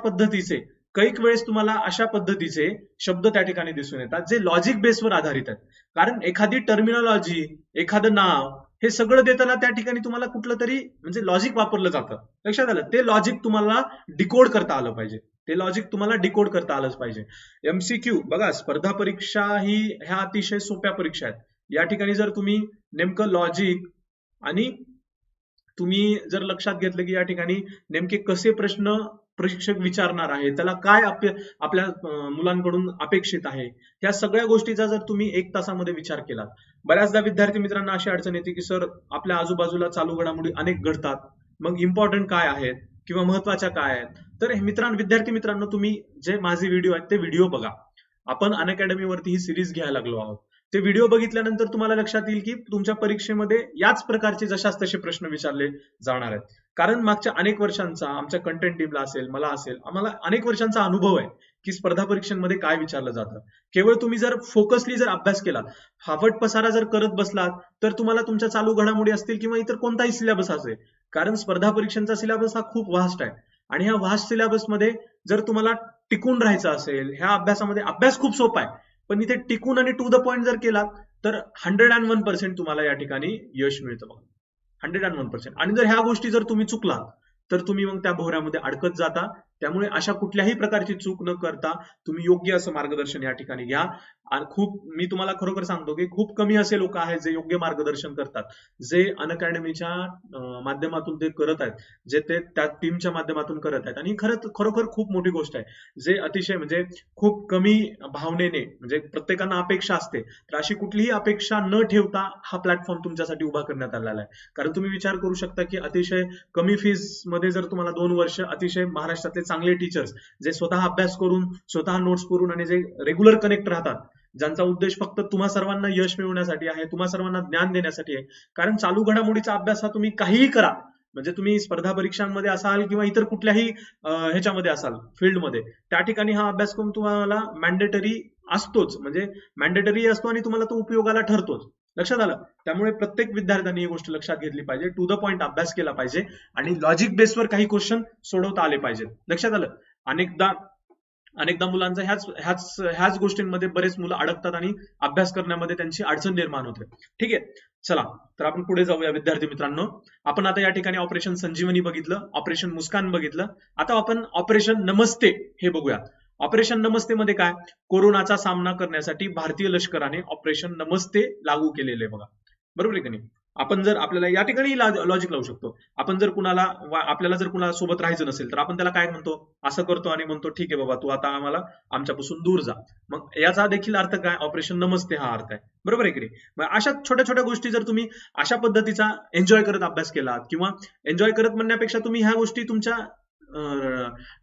पद्धतीचे शब्द त्या ठिकाणी दिसून येतात जे लॉजिक बेसवर आधारित आहेत. कारण एखादी टर्मिनॉलॉजी, एखादं नाव हे सगळं देताना त्या ठिकाणी तुम्हाला कुठलं तरी म्हणजे लॉजिक वापरलं जातं. लक्षात आलं? ते लॉजिक तुम्हाला डिकोड करता आलं पाहिजे. आलंच पाहिजे. MCQ बघा, स्पर्धा परीक्षा ह्या अतिशय सोप्या परीक्षा आहेत. या ठिकाणी जर तुम्ही नेमकं लॉजिक आणि तुम्ही जर लक्षात घेतलं की या ठिकाणी नेमके कसे प्रश्न प्रशिक्षक विचारणार आहे, त्याला काय आपल्या मुलांकडून अपेक्षित आहे, या सगळ्या गोष्टीचा जर तुम्ही 1 तासामध्ये विचार केला. बऱ्याचदा विद्यार्थी मित्रांना अशी अडचण येते की सर आपल्या आजूबाजूला चालू घडामोडी अनेक घडतात, मग इम्पॉर्टंट काय आहेत किंवा महत्वाच्या काय आहेत. तर विद्यार्थी मित्रांनो, तुम्ही जे माझे व्हिडिओ आहेत ते व्हिडिओ बघा. आपण अनअकॅडमी वरती ही सिरीज घ्यायला लागलो आहोत. ते व्हिडिओ बघितल्यानंतर तुम्हाला लक्षात येईल की तुमच्या परीक्षेमध्ये याच प्रकारचे जशाच तसे प्रश्न विचारले जाणार आहेत. कारण मागच्या अनेक वर्षांचा आमच्या कंटेंट टीमला असेल, मला असेल, आम्हाला अनेक वर्षांचा अनुभव आहे की स्पर्धा परीक्षांमध्ये काय विचारलं जातं. केवळ तुम्ही जर फोकसली जर अभ्यास केला, फावट पसारा जर करत बसलात, तर तुम्हाला तुमच्या चालू घडामोडी असतील किंवा इतर कोणताही सिलेबस असेल, कारण स्पर्धा परीक्षांचा सिलेबस हा खूप वास्ट आहे. आणि ह्या वास्ट सिलेबसमध्ये जर तुम्हाला टिकून राहायचं असेल, ह्या अभ्यासामध्ये अभ्यास खूप सोपा आहे, पण इथे टिकून आणि टू द पॉइंट जर केलात तर 101% तुम्हाला या ठिकाणी यश मिळतं. 101%. आणि जर ह्या गोष्टी जर तुम्ही चुकलात तर तुम्ही मग त्या भोवऱ्यामध्ये अडकत जाता. त्यामुळे अशा कुठल्याही प्रकारची चूक न करता तुम्ही योग्य असं मार्गदर्शन या ठिकाणी घ्या. आणि मी तुम्हाला खरोखर सांगतो की खूप कमी असे लोक आहेत जे योग्य मार्गदर्शन करतात, जे अनअकॅडमीच्या माध्यमातून ते करत आहेत, जे ते त्या टीमच्या माध्यमातून करत आहेत. आणि खरोखर खूप मोठी गोष्ट आहे, जे अतिशय म्हणजे खूप कमी भावनेने, म्हणजे प्रत्येकांना अपेक्षा असते, तर अशी कुठलीही अपेक्षा न ठेवता हा प्लॅटफॉर्म तुमच्यासाठी उभा करण्यात आलेला आहे. कारण तुम्ही विचार करू शकता की अतिशय कमी फीस मध्ये जर तुम्हाला 2 वर्ष अतिशय महाराष्ट्रातले चांगले टीचर्स, जे स्वतः अभ्यास करून, स्वतः नोट्स करून आणि जे रेग्युलर कनेक्ट राहतात, ज्यांचा उद्देश फक्त तुम्हा सर्वांना यश मिळवण्यासाठी आहे, तुम्हा सर्वांना ज्ञान देण्यासाठी आहे. कारण चालू घडामोडीचा अभ्यास हा तुम्ही काहीही करा, म्हणजे तुम्ही स्पर्धा परीक्षांमध्ये असाल किंवा इतर कुठल्याही ह्याच्यामध्ये असाल फील्डमध्ये, त्या ठिकाणी हा अभ्यासक्रम तुम्हाला मॅन्डेटरी असतोच, म्हणजे मॅन्डेटरी असतो आणि तुम्हाला तो उपयोगाला ठरतोच. लक्षात आलं? त्यामुळे प्रत्येक विद्यार्थ्यांनी ही गोष्ट लक्षात घेतली पाहिजे. टू द पॉइंट अभ्यास केला पाहिजे आणि लॉजिक बेसवर काही क्वेश्चन सोडवता आले पाहिजेत. लक्षात आलं? अनेकदा मुलांचा ह्याच गोष्टींमध्ये बरेच मुलं अडकतात आणि अभ्यास करण्यामध्ये त्यांची अडचण निर्माण होते. ठीक आहे, चला तर आपण पुढे जाऊया विद्यार्थी मित्रांनो. आपण आता या ठिकाणी ऑपरेशन संजीवनी बघितलं, ऑपरेशन मुस्कान बघितलं. आता आपण ऑपरेशन नमस्ते हे बघूया. ऑपरेशन नमस्ते मध्ये काय, कोरोनाचा सामना करण्यासाठी भारतीय लष्कराने ऑपरेशन नमस्ते लागू केलेले बघा. बरोबर आहे की नाही? आपण जर आपल्याला या ठिकाणी लॉजिक लावू शकतो. आपल्याला जर कुणाला सोबत राहायचं नसेल तर आपण त्याला काय म्हणतो, असं करतो आणि म्हणतो ठीक आहे बाबा, तू आता आम्हाला आमच्यापासून दूर जा. मग याचा देखील अर्थ काय, ऑपरेशन नमस्ते हा अर्थ आहे. बरोबर आहे की नाही? मग अशा छोट्या छोट्या गोष्टी जर तुम्ही अशा पद्धतीचा एन्जॉय करत अभ्यास केलात, किंवा एन्जॉय करत म्हणण्यापेक्षा तुम्ही ह्या गोष्टी तुमच्या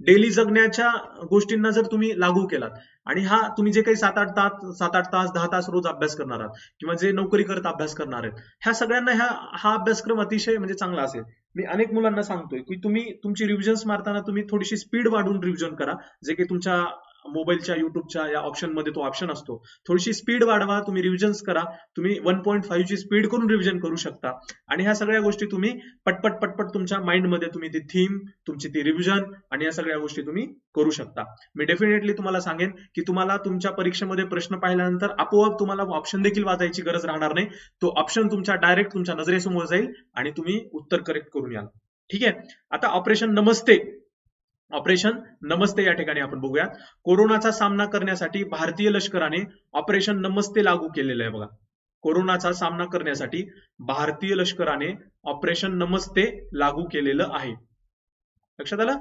डेली जगण्याच्या गोष्टींना जर तुम्ही लागू केलात, आणि हा तुम्ही जे काही 7-8 तास 10 तास रोज अभ्यास करणार आहात, किंवा जे नोकरी करत अभ्यास करणार आहेत, ह्या सगळ्यांना हा अभ्यासक्रम अतिशय म्हणजे चांगला असेल. मी अनेक मुलांना सांगतोय की तुम्ही तुमची रिव्हिजन्स मारताना तुम्ही थोडीशी स्पीड वाढवून रिव्हिजन करा. जे की तुमच्या मोबाईलच्या युट्यूबच्या या ऑप्शन मध्ये तो ऑप्शन असतो, थोडीशी स्पीड वाढवा, तुम्ही रिव्हिजन्स करा. तुम्ही 1.5 ची स्पीड करून रिव्हिजन करू शकता. आणि ह्या सगळ्या गोष्टी तुम्ही पटपट तुमच्या माइंड मध्ये तुम्ही ती थीम, तुमची ती रिव्हिजन आणि या सगळ्या गोष्टी तुम्ही करू शकता. मी डेफिनेटली तुम्हाला सांगेन की तुम्हाला तुमच्या परीक्षेमध्ये प्रश्न पाहिल्यानंतर आपोआप तुम्हाला ऑप्शन देखील वाचायची गरज राहणार नाही. तो ऑप्शन डायरेक्ट तुमच्या नजरेसमोर जाईल आणि तुम्ही उत्तर करेक्ट करून याल. ठीक आहे, आता ऑपरेशन नमस्ते या ठिकाणी आपण बघूया. कोरोनाचा सामना करण्यासाठी भारतीय लष्कराने ऑपरेशन नमस्ते लागू केलेलं आहे बघा. कोरोनाचा सामना करण्यासाठी भारतीय लष्कराने ऑपरेशन नमस्ते लागू केलेलं आहे. लक्षात आलं?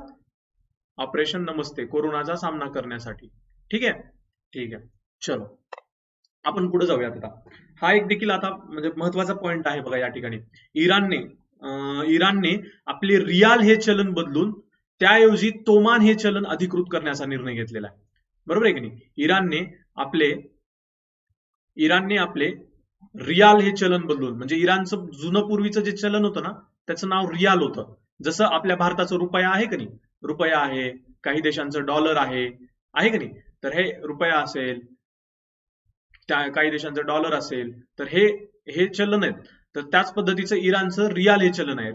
ऑपरेशन नमस्ते कोरोनाचा सामना करण्यासाठी. ठीक आहे, चलो आपण पुढे जाऊयात. आता हा एक देखील आता म्हणजे महत्वाचा पॉइंट आहे बघा. या ठिकाणी इराणने इराणने आपले रियाल हे चलन बदलून त्याऐवजी तोमान हे चलन अधिकृत करण्याचा निर्णय घेतलेला आहे. बरोबर आहे की नाही? इराणने आपले रियाल हे चलन बदलून, म्हणजे इराणचं जुनं पूर्वीचं जे चलन होतं ना त्याचं नाव रियाल होतं. जसं आपल्या भारताचं रुपया आहे का नाही, रुपया आहे, काही देशांचं डॉलर आहे का नाही, तर हे रुपया असेल, काही देशांचं डॉलर असेल, तर हे चलन आहेत. तर त्याच पद्धतीचं इराणचं रियाल हे चलन आहे.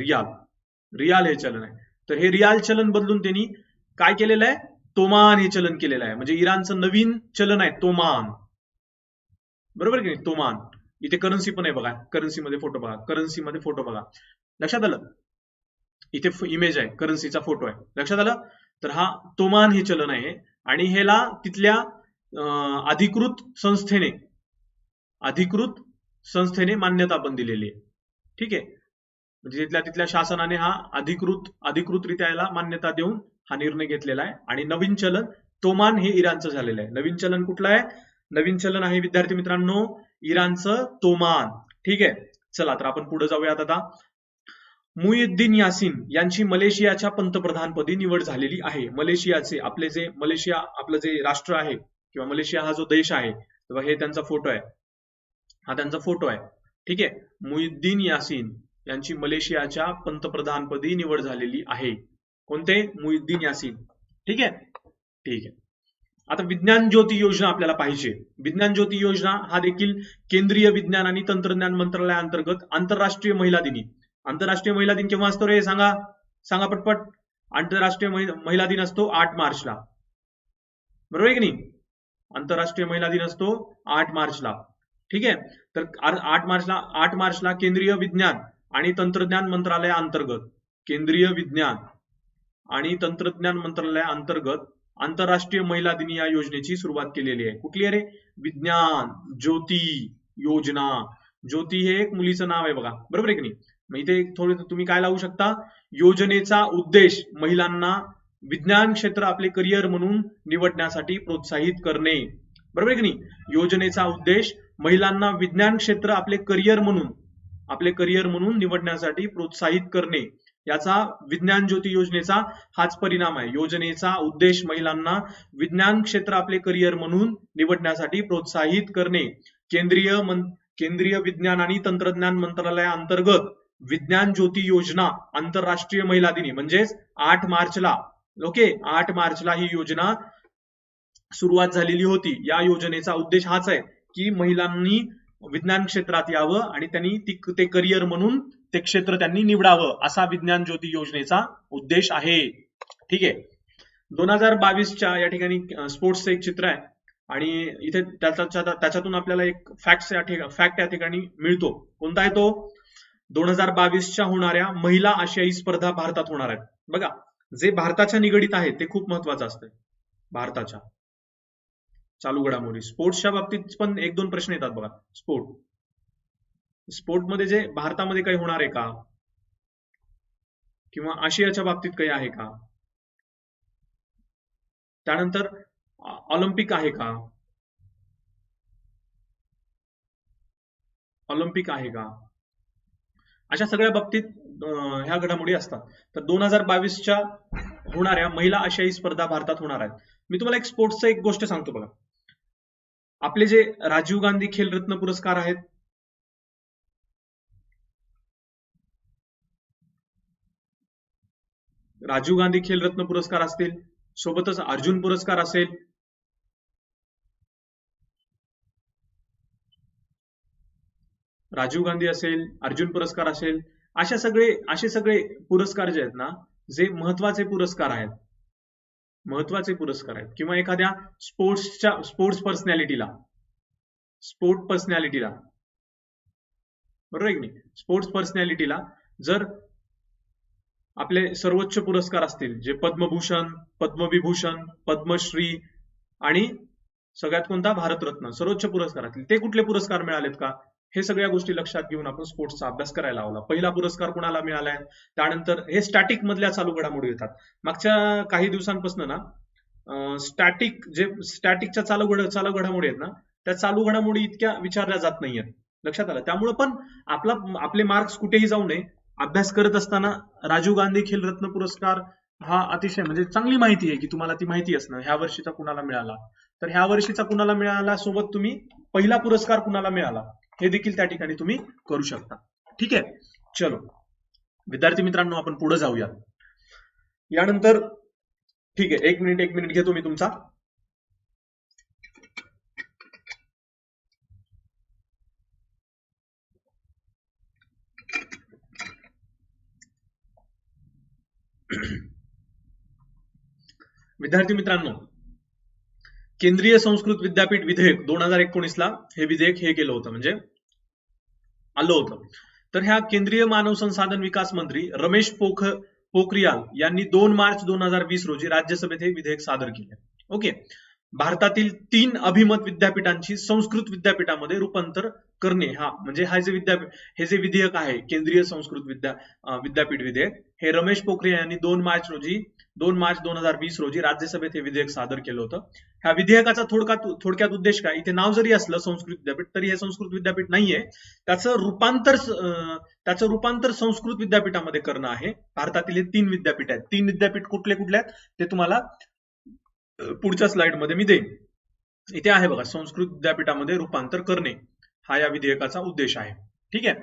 रियाल हे चलन आहे. तर हे रियाल चलन बदलून त्यांनी काय केलेलं आहे, तोमान हे चलन केलेलं आहे. म्हणजे इराणचं नवीन चलन आहे तोमान. बरोबर की नाही? तोमान. इथे करन्सी पण आहे बघा, करन्सीमध्ये फोटो बघा. लक्षात आलं? इथे इमेज आहे, करन्सीचा फोटो आहे. लक्षात आलं? तर हा तोमान हे चलन आहे आणि ह्याला तिथल्या अधिकृत संस्थेने मान्यता पण दिलेली आहे. ठीक आहे, म्हणजे तिथल्या शासनाने हा अधिकृतरित्या याला मान्यता देऊन हा निर्णय घेतलेला आहे. आणि नवीन चलन तोमान हे इराणचं झालेलं आहे. नवीन चलन कुठलं आहे? नवीन चलन आहे विद्यार्थी मित्रांनो इराणचं तोमान. ठीक आहे, चला तर आपण पुढे जाऊयात. आता मुईद्दीन यासिन यांची मलेशियाच्या पंतप्रधानपदी निवड झालेली आहे. मलेशियाचे आपलं जे राष्ट्र आहे किंवा मलेशिया हा जो देश आहे, तेव्हा हे त्यांचा फोटो आहे, हा त्यांचा फोटो आहे. ठीक आहे, मुईद्दीन यासिन यांची मलेशियाच्या पंतप्रधानपदी निवड झालेली आहे. कोणते? मुईद्दीन यासिन. ठीक आहे. आता विज्ञान ज्योती योजना आपल्याला पाहिजे. विज्ञान ज्योती योजना हा देखील केंद्रीय विज्ञान आणि तंत्रज्ञान मंत्रालयाअंतर्गत आंतरराष्ट्रीय महिला दिन केव्हा असतो रे? सांगा पटपट. आंतरराष्ट्रीय महिला दिन असतो 8 मार्चला. बरोबर आहे की नाही? आंतरराष्ट्रीय महिला दिन असतो 8 मार्चला. ठीक आहे, तर 8 मार्चला केंद्रीय विज्ञान आणि तंत्रज्ञान मंत्रालयाअंतर्गत आंतरराष्ट्रीय महिला दिन या योजनेची सुरुवात केलेली आहे. कुठली आहे रे? विज्ञान ज्योती योजना. ज्योती हे एक मुलीचं नाव आहे बघा. बरोबर आहे की नाही? मग इथे थोडं तुम्ही काय लावू शकता? योजनेचा उद्देश महिलांना विज्ञान क्षेत्र आपले करिअर म्हणून निवडण्यासाठी प्रोत्साहित करणे. बरोबर आहे की नाही? योजनेचा उद्देश महिलांना विज्ञान क्षेत्र आपले करिअर म्हणून निवडण्यासाठी प्रोत्साहित करणे. याचा विज्ञान ज्योती योजनेचा हाच परिणाम आहे. योजनेचा उद्देश महिलांना विज्ञान क्षेत्र आपले करिअर म्हणून निवडण्यासाठी प्रोत्साहित करणे. केंद्रीय विज्ञान आणि तंत्रज्ञान मंत्रालयाअंतर्गत विज्ञान ज्योती योजना आंतरराष्ट्रीय महिला दिनी म्हणजेच 8 मार्चला 8 मार्चला ही योजना सुरुवात झालेली होती. या योजनेचा उद्देश हाच आहे की महिलांनी विज्ञान क्षेत्रात यावं आणि त्यांनी ते करिअर म्हणून ते क्षेत्र त्यांनी निवडावं, असा विज्ञान ज्योती योजनेचा उद्देश आहे. ठीक आहे, 2022च्या या ठिकाणी स्पोर्ट्सचं एक चित्र आहे आणि इथे त्याच्यातून आपल्याला एक फॅक्ट या ठिकाणी मिळतो. कोणता आहे तो? 2022च्या होणाऱ्या महिला आशियाई स्पर्धा भारतात होणार आहेत. बघा, जे भारताच्या निगडीत आहे ते खूप महत्वाचं असतं. भारताच्या चालू घडामोडी स्पोर्ट्सच्या बाबतीत पण 1-2 प्रश्न येतात बघा. स्पोर्टमध्ये जे भारतामध्ये काही होणार आहे का, किंवा आशियाच्या बाबतीत काही आहे का, त्यानंतर ऑलिम्पिक आहे का, अशा सगळ्या बाबतीत ह्या घडामोडी असतात. तर 2022च्या होणाऱ्या महिला आशियाई स्पर्धा भारतात होणार आहेत. मी तुम्हाला एक स्पोर्ट्सचं एक गोष्ट सांगतो बघा. आपले जे राजीव गांधी खेलरत्न पुरस्कार आहेत, राजीव गांधी खेलरत्न पुरस्कार असतील, सोबतच अर्जुन पुरस्कार असेल, राजीव गांधी असेल, अर्जुन पुरस्कार असेल, असे सगळे पुरस्कार जे आहेत ना, जे महत्वाचे पुरस्कार आहेत किंवा एखाद्या स्पोर्ट्स पर्सनॅलिटीला बरोबर आहे की नाही, स्पोर्ट्स पर्सनॅलिटीला जर आपले सर्वोच्च पुरस्कार असतील, जे पद्मभूषण, पद्मविभूषण, पद्मश्री आणि सगळ्यात कोणता भारतरत्न, सर्वोच्च पुरस्कार असतील, ते कुठले पुरस्कार मिळालेत का, हे सगळ्या गोष्टी लक्षात घेऊन आपण स्पोर्ट्सचा अभ्यास करायला हवा. पहिला पुरस्कार कुणाला मिळालाय, त्यानंतर हे स्टॅटिक मधल्या चालू घडामोडी येतात. मागच्या काही दिवसांपासून ना स्टॅटिकच्या चालू घडामोडी आहेत ना, त्या चालू घडामोडी इतक्या विचारल्या जात नाहीयेत. लक्षात आलं? त्यामुळे पण आपले मार्क्स कुठेही जाऊ नये, अभ्यास करत असताना राजीव गांधी खेल रत्न पुरस्कार हा अतिशय म्हणजे चांगली माहिती आहे की तुम्हाला ती माहिती असणं, ह्या वर्षीचा कुणाला मिळाला, तर ह्या वर्षीचा कुणाला मिळाला सोबत तुम्ही पहिला पुरस्कार कुणाला मिळाला हे देखील त्या ठिकाणी तुम्ही करू शकता. ठीक आहे, चलो विद्यार्थी मित्रांनो आपण पुढे जाऊया. यानंतर ठीक आहे, एक मिनिट घेतो मी तुमचा. विद्यार्थी मित्रांनो, केंद्रीय संस्कृत विद्यापीठ विधेयक 2019 ला हे विधेयक हे केलं होतं, म्हणजे आलं होतं. तर ह्या केंद्रीय मानव संसाधन विकास मंत्री रमेश पोखरियाल यांनी 2 मार्च 2020 रोजी राज्यसभेत हे विधेयक सादर केले. ओके, भारतातील 3 अभिमत विद्यापीठांची संस्कृत विद्यापीठामध्ये रूपांतर करणे, हा म्हणजे हे जे विधेयक आहे केंद्रीय संस्कृत विद्यापीठ विधेयक, हे रमेश पोखरियाल यांनी 2 मार्च 2020 रोजी राज्यसभेत हे विधेयक सादर केलं होतं. ह्या विधेयकाचा थोडक्यात उद्देश काय, इथे नाव जरी असलं संस्कृत विद्यापीठ तरी हे संस्कृत विद्यापीठ नाहीये, त्याचं रूपांतर संस्कृत विद्यापीठामध्ये करणं आहे. भारतातील हे 3 विद्यापीठ आहेत. 3 विद्यापीठ कुठले आहेत ते तुम्हाला पुढच्या स्लाइड मध्ये मी देईन. इथे आहे बघा, संस्कृत विद्यापीठामध्ये रूपांतर करणे हा या विधेयकाचा उद्देश आहे. ठीक आहे,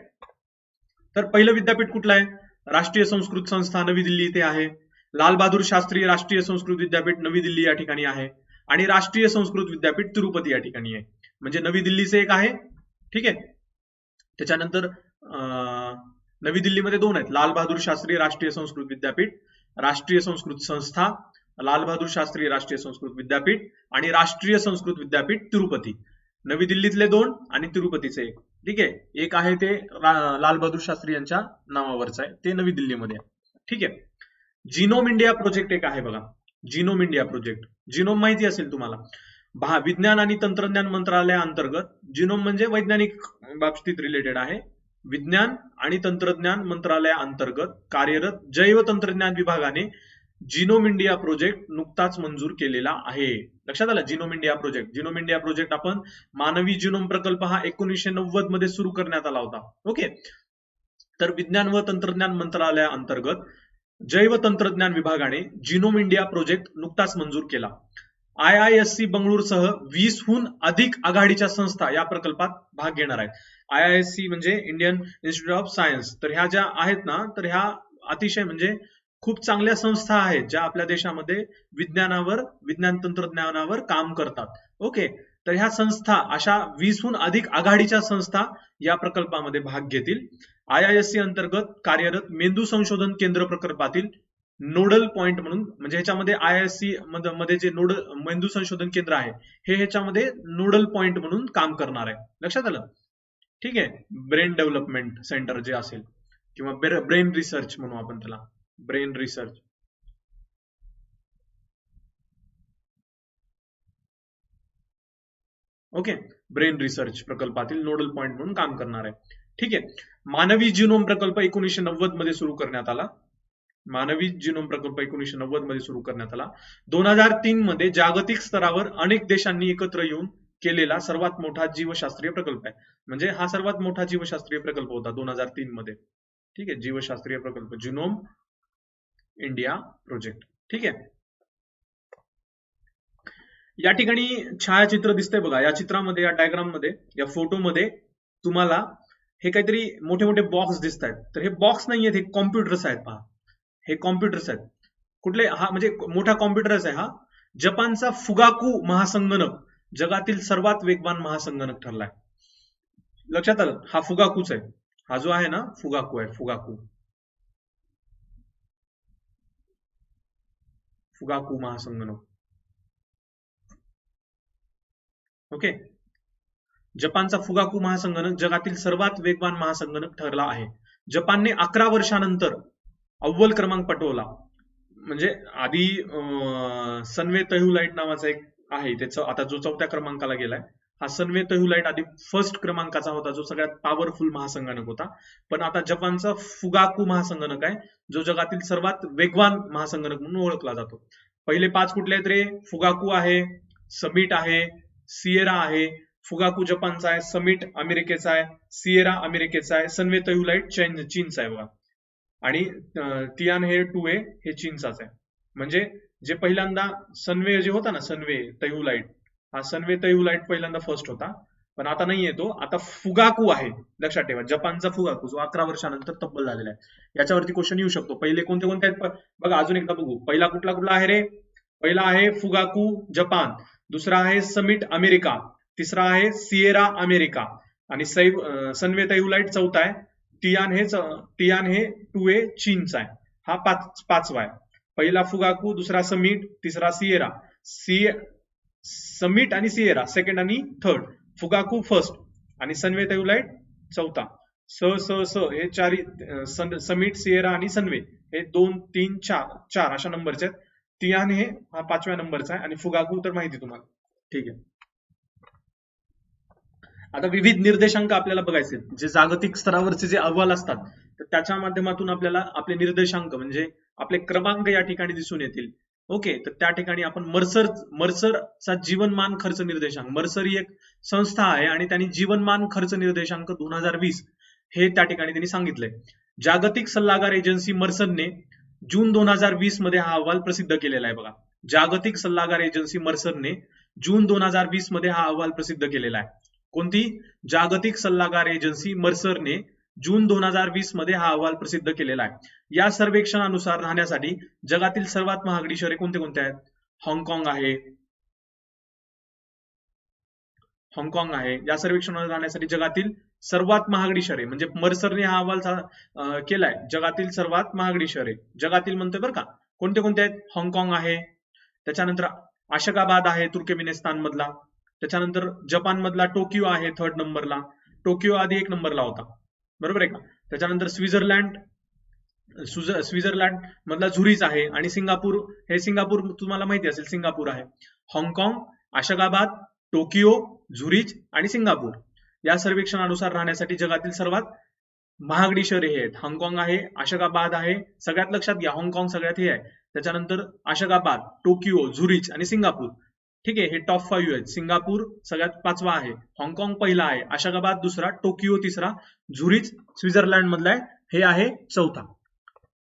तर पहिलं विद्यापीठ कुठलं आहे, राष्ट्रीय संस्कृत संस्था नवी दिल्ली इथे आहे. लाल बहादूर शास्त्री राष्ट्रीय संस्कृत विद्यापीठ नवी दिल्ली या ठिकाणी आहे. आणि राष्ट्रीय संस्कृत विद्यापीठ तिरुपती या ठिकाणी आहे. म्हणजे नवी दिल्लीचे एक आहे. ठीक आहे, त्याच्यानंतर नवी दिल्लीमध्ये 2 आहेत, लाल बहादूर शास्त्री राष्ट्रीय संस्कृत विद्यापीठ, राष्ट्रीय संस्कृत संस्था, लाल बहादूर शास्त्री राष्ट्रीय संस्कृत विद्यापीठ आणि राष्ट्रीय संस्कृत विद्यापीठ तिरुपती. नवी दिल्लीतले 2 आणि तिरुपतीचे 1. ठीक आहे, एक आहे ते लाल बहादूर शास्त्री यांच्या नावावरचं आहे, ते नवी दिल्लीमध्ये आहे. ठीक आहे, जिनोम इंडिया प्रोजेक्ट एक आहे बघा, जिनोम इंडिया प्रोजेक्ट. जिनोम माहिती असेल तुम्हाला, विज्ञान आणि तंत्रज्ञान मंत्रालयाअंतर्गत, जिनोम म्हणजे वैज्ञानिक बाबतीत रिलेटेड आहे, विज्ञान आणि तंत्रज्ञान मंत्रालयाअंतर्गत कार्यरत जैव तंत्रज्ञान विभागाने जिनोम इंडिया प्रोजेक्ट नुकताच मंजूर केलेला आहे. लक्षात आलं, जिनोम इंडिया प्रोजेक्ट आपण मानवी जिनोम प्रकल्प हा 1990 मध्ये सुरू करण्यात आला होता. ओके, तर विज्ञान व तंत्रज्ञान मंत्रालयाअंतर्गत जैव तंत्रज्ञान विभागाने जिनोम इंडिया प्रोजेक्ट नुकताच मंजूर केला. IISc बंगळुरूसह 20हून अधिक आघाडीच्या संस्था या प्रकल्पात भाग घेणार आहेत. IISc म्हणजे इंडियन इन्स्टिट्यूट ऑफ सायन्स. तर ह्या ज्या आहेत ना, तर ह्या अतिशय म्हणजे खूप चांगल्या संस्था आहेत ज्या आपल्या देशामध्ये विज्ञान तंत्रज्ञानावर काम करतात. ओके, तर ह्या संस्था अशा 20हून अधिक आघाडीच्या संस्था या प्रकल्पामध्ये भाग घेतील. IISc अंतर्गत कार्यरत मेंदू संशोधन केंद्र प्रकल्पातील नोडल पॉइंट म्हणून, म्हणजे ह्याच्यामध्ये IISc मध्ये जे मेंदू संशोधन केंद्र आहे हे ह्याच्यामध्ये नोडल पॉइंट म्हणून काम करणार आहे. लक्षात आलं. ठीक आहे, ब्रेन डेव्हलपमेंट सेंटर जे असेल किंवा ब्रेन रिसर्च म्हणू आपण त्याला, brain research. Okay, brain research प्रकल्पातील नोडल पॉइंट म्हणून काम करणार आहे. ठीक आहे, मानवी जिनोम प्रकल्प 1990 मध्ये सुरू करण्यात आला. 2003 मध्ये जागतिक स्तरावर अनेक देशांनी एकत्र येऊन केलेला सर्वात मोठा जीवशास्त्रीय प्रकल्प आहे. म्हणजे हा सर्वात मोठा जीवशास्त्रीय प्रकल्प होता 2003 मध्ये. ठीक आहे, जीवशास्त्रीय प्रकल्प जिनोम इंडिया प्रोजेक्ट. ठीक आहे, या ठिकाणी छायाचित्र दिसतंय बघा, या चित्रामध्ये, या डायग्राम मध्ये, या फोटोमध्ये तुम्हाला हे काहीतरी मोठे मोठे बॉक्स दिसत आहेत. तर हे बॉक्स नाहीयेत, हे कॉम्प्युटर्स आहेत. पहा, हे कॉम्प्युटर्स आहेत. कुठले, हा म्हणजे मोठा कॉम्प्युटर्स आहे. हा जपानचा फुगाकू महासंगणक जगातील सर्वात वेगवान महासंगणक ठरलाय. लक्षात आलं, हा फुगाकूच आहे. हा जो आहे ना, फुगाकू आहे, फुगाकू महासंगणक. ओके, जपानचा फुगाकू महासंगणक जगातील सर्वात वेगवान महासंगणक ठरला आहे. जपानने 11 वर्षानंतर अव्वल क्रमांक पटवला. म्हणजे आधी सनवे तह्युलाइट नावाचा एक आहे, त्याचा आता जो 4थ्या क्रमांकाला गेलाय. हा सनवे तह्युलाइट आधी फर्स्ट क्रमांकाचा होता, जो सगळ्यात पॉवरफुल महासंगणक होता. पण आता जपानचा फुगाकू महासंगणक आहे, जो जगातील सर्वात वेगवान महासंगणक म्हणून ओळखला जातो. पहिले 5 कुठले आहेत रे? फुगाकू आहे, समिट आहे, सिएरा आहे. फुगाकू जपानचा आहे, समिट अमेरिकेचा आहे, सिएरा अमेरिकेचा आहे, सनवे तह्युलाइट चीनचा आहे बघा. आणि तियानहे 2A हे चीनचाच आहे. म्हणजे जे पहिल्यांदा सनवे जे होता ना, सनवे तैहुलाइट, हा सनवे तैहुलाइट पहिल्यांदा फर्स्ट होता, पण आता नाही येतो. आता फुगाकू आहे, लक्षात ठेवा, जपानचा फुगाकू जो 11 वर्षानंतर तब्बल झालेला आहे. याच्यावरती क्वेश्चन येऊ शकतो. पहिले कोणते कोणते आहेत बघा, अजून एकदा बघू. पहिला कुठला कुठला आहे रे? पहिला आहे फुगाकू जपान, दुसरा आहे समिट अमेरिका, तिसरा आहे सिएरा अमेरिका, आणि सनवे तैहुलाइट चौथा आहे. तियानहे 2A चीनचा आहे. हा पाचवा आहे. पहिला फुगाकू, दुसरा समिट, तिसरा सिएरा. समिट आणि सिएरा सेकंड आणि थर्ड, फुगाकू फर्स्ट आणि सनवे तैहुलाइट चौथा. स हे समिट, सिएरा आणि सनवे हे 2, 3, 4 अशा नंबरचे आहेत. तियानहे हा 5व्या नंबरचा आहे आणि फुगाकू तर माहिती तुम्हाला. ठीक आहे. आता विविध निर्देशांक आपल्याला बघायचे, जे जागतिक स्तरावरचे जे अहवाल असतात तर त्याच्या माध्यमातून आपल्याला आपले निर्देशांक म्हणजे आपले क्रमांक या ठिकाणी दिसून येतील. ओके, तर त्या ठिकाणी आपण मर्सरचा जीवनमान खर्च निर्देशांक, मर्सर ही एक संस्था आहे आणि त्यांनी जीवनमान खर्च निर्देशांक 2020 हे त्या ठिकाणी त्यांनी सांगितलंय. जागतिक सल्लागार एजन्सी मर्सरने जून 2020 मध्ये हा अहवाल प्रसिद्ध केलेला आहे. बघा, जागतिक सल्लागार एजन्सी मर्सरने जून 2020 मध्ये हा अहवाल प्रसिद्ध केलेला आहे. कोणती? जागतिक सल्लागार एजन्सी मर्सरने जून 2020 मध्ये हा अहवाल प्रसिद्ध केलेला आहे. या सर्वेक्षणानुसार राहण्यासाठी जगातील सर्वात महागडी शहरे कोणते कोणते आहेत? हाँगकाँग आहे. या सर्वेक्षणावर राहण्यासाठी जगातील सर्वात महागडी शहरे, म्हणजे मर्सरने हा अहवाल केलाय, जगातील सर्वात महागडी शहरे, जगातील म्हणतोय बरं का, कोणते कोणते आहेत? हाँगकाँग आहे, त्याच्यानंतर अशगाबाद आहे तुर्कमेनिस्तान मधला, त्याच्यानंतर जपान मधला टोकियो आहे थर्ड नंबरला, टोकियो आधी 1 नंबरला होता, बरोबर आहे का. त्याच्यानंतर स्वित्झर्लंड मधला झुरिच आहे, आणि सिंगापूर तुम्हाला माहिती असेल, सिंगापूर आहे. हाँगकाँग, अशगाबाद, टोकियो, झुरिच आणि सिंगापूर या सर्वेक्षणानुसार राहण्यासाठी जगातील सर्वात महागडी शहरे हे आहेत. हाँगकाँग आहे, अशगाबाद आहे, सगळ्यात लक्षात घ्या, हाँगकाँग सगळ्यात हे आहे, त्याच्यानंतर अशगाबाद, टोकियो, झुरिच आणि सिंगापूर. ठीक आहे, हे टॉप 5 आहेत. सिंगापूर सगळ्यात 5वा आहे, हाँगकाँग पहिला आहे, अशगाबाद दुसरा, टोकियो तिसरा, झुरिच स्वित्झर्लंड मधला आहे, हे आहे चौथा.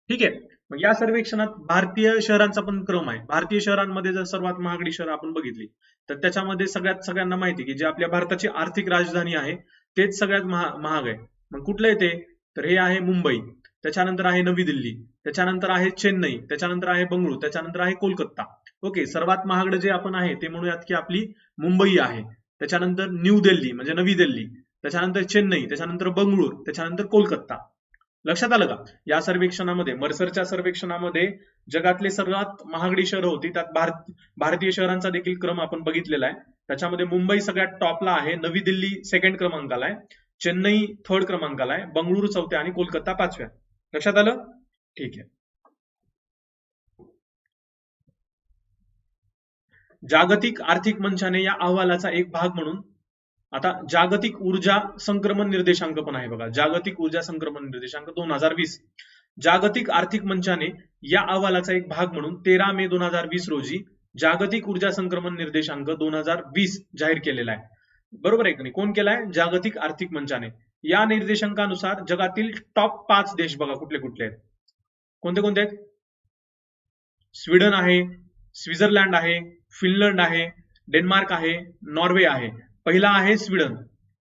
ठीक आहे. मग या सर्वेक्षणात भारतीय शहरांचा पण क्रम आहे. भारतीय शहरांमध्ये जर सर्वात महागडी शहर आपण बघितली तर त्याच्यामध्ये सगळ्यांना माहिती की जे आपल्या भारताची आर्थिक राजधानी आहे तेच सगळ्यात महाग आहे. मग कुठलं येते? तर हे आहे मुंबई, त्याच्यानंतर आहे नवी दिल्ली, त्याच्यानंतर आहे चेन्नई, त्याच्यानंतर आहे बंगळुरू, त्याच्यानंतर आहे कोलकाता. ओके, सर्वात महागडं जे आपण आहे ते म्हणूयात की आपली मुंबई आहे, त्याच्यानंतर न्यू दिल्ली म्हणजे नवी दिल्ली, त्याच्यानंतर चेन्नई, त्याच्यानंतर बंगळुरू, त्याच्यानंतर कोलकाता. लक्षात आलं का? या सर्वेक्षणामध्ये, मर्सरच्या सर्वेक्षणामध्ये जगातले सर्वात महागडी शहरं होती, त्यात भारतीय शहरांचा देखील क्रम आपण बघितलेला आहे. त्याच्यामध्ये मुंबई सगळ्यात टॉपला आहे, नवी दिल्ली सेकंड क्रमांकाला आहे, चेन्नई थर्ड क्रमांकाला आहे, बंगळुरू चौथ्या आणि कोलकाता 5व्या. लक्षात आलं? ठीक आहे. जागतिक आर्थिक मंचाने या अहवालाचा एक भाग म्हणून आता जागतिक ऊर्जा संक्रमण निर्देशांक पण आहे बघा, जागतिक ऊर्जा संक्रमण निर्देशांक 2020. जागतिक आर्थिक मंचाने या अहवालाचा एक भाग म्हणून 13 मे 2020 रोजी जागतिक ऊर्जा संक्रमण निर्देशांक 2020 जाहीर केलेला आहे. बरोबर आहे की नाही? कोण केलाय? जागतिक आर्थिक मंचाने. या निर्देशांकानुसार जगातील टॉप 5 देश बघा कुठले कुठले आहेत, कोणते कोणते आहेत? स्वीडन आहे, स्वित्झर्लंड आहे, फिनलंड आहे, डेन्मार्क आहे, नॉर्वे आहे. पहिला आहे स्वीडन.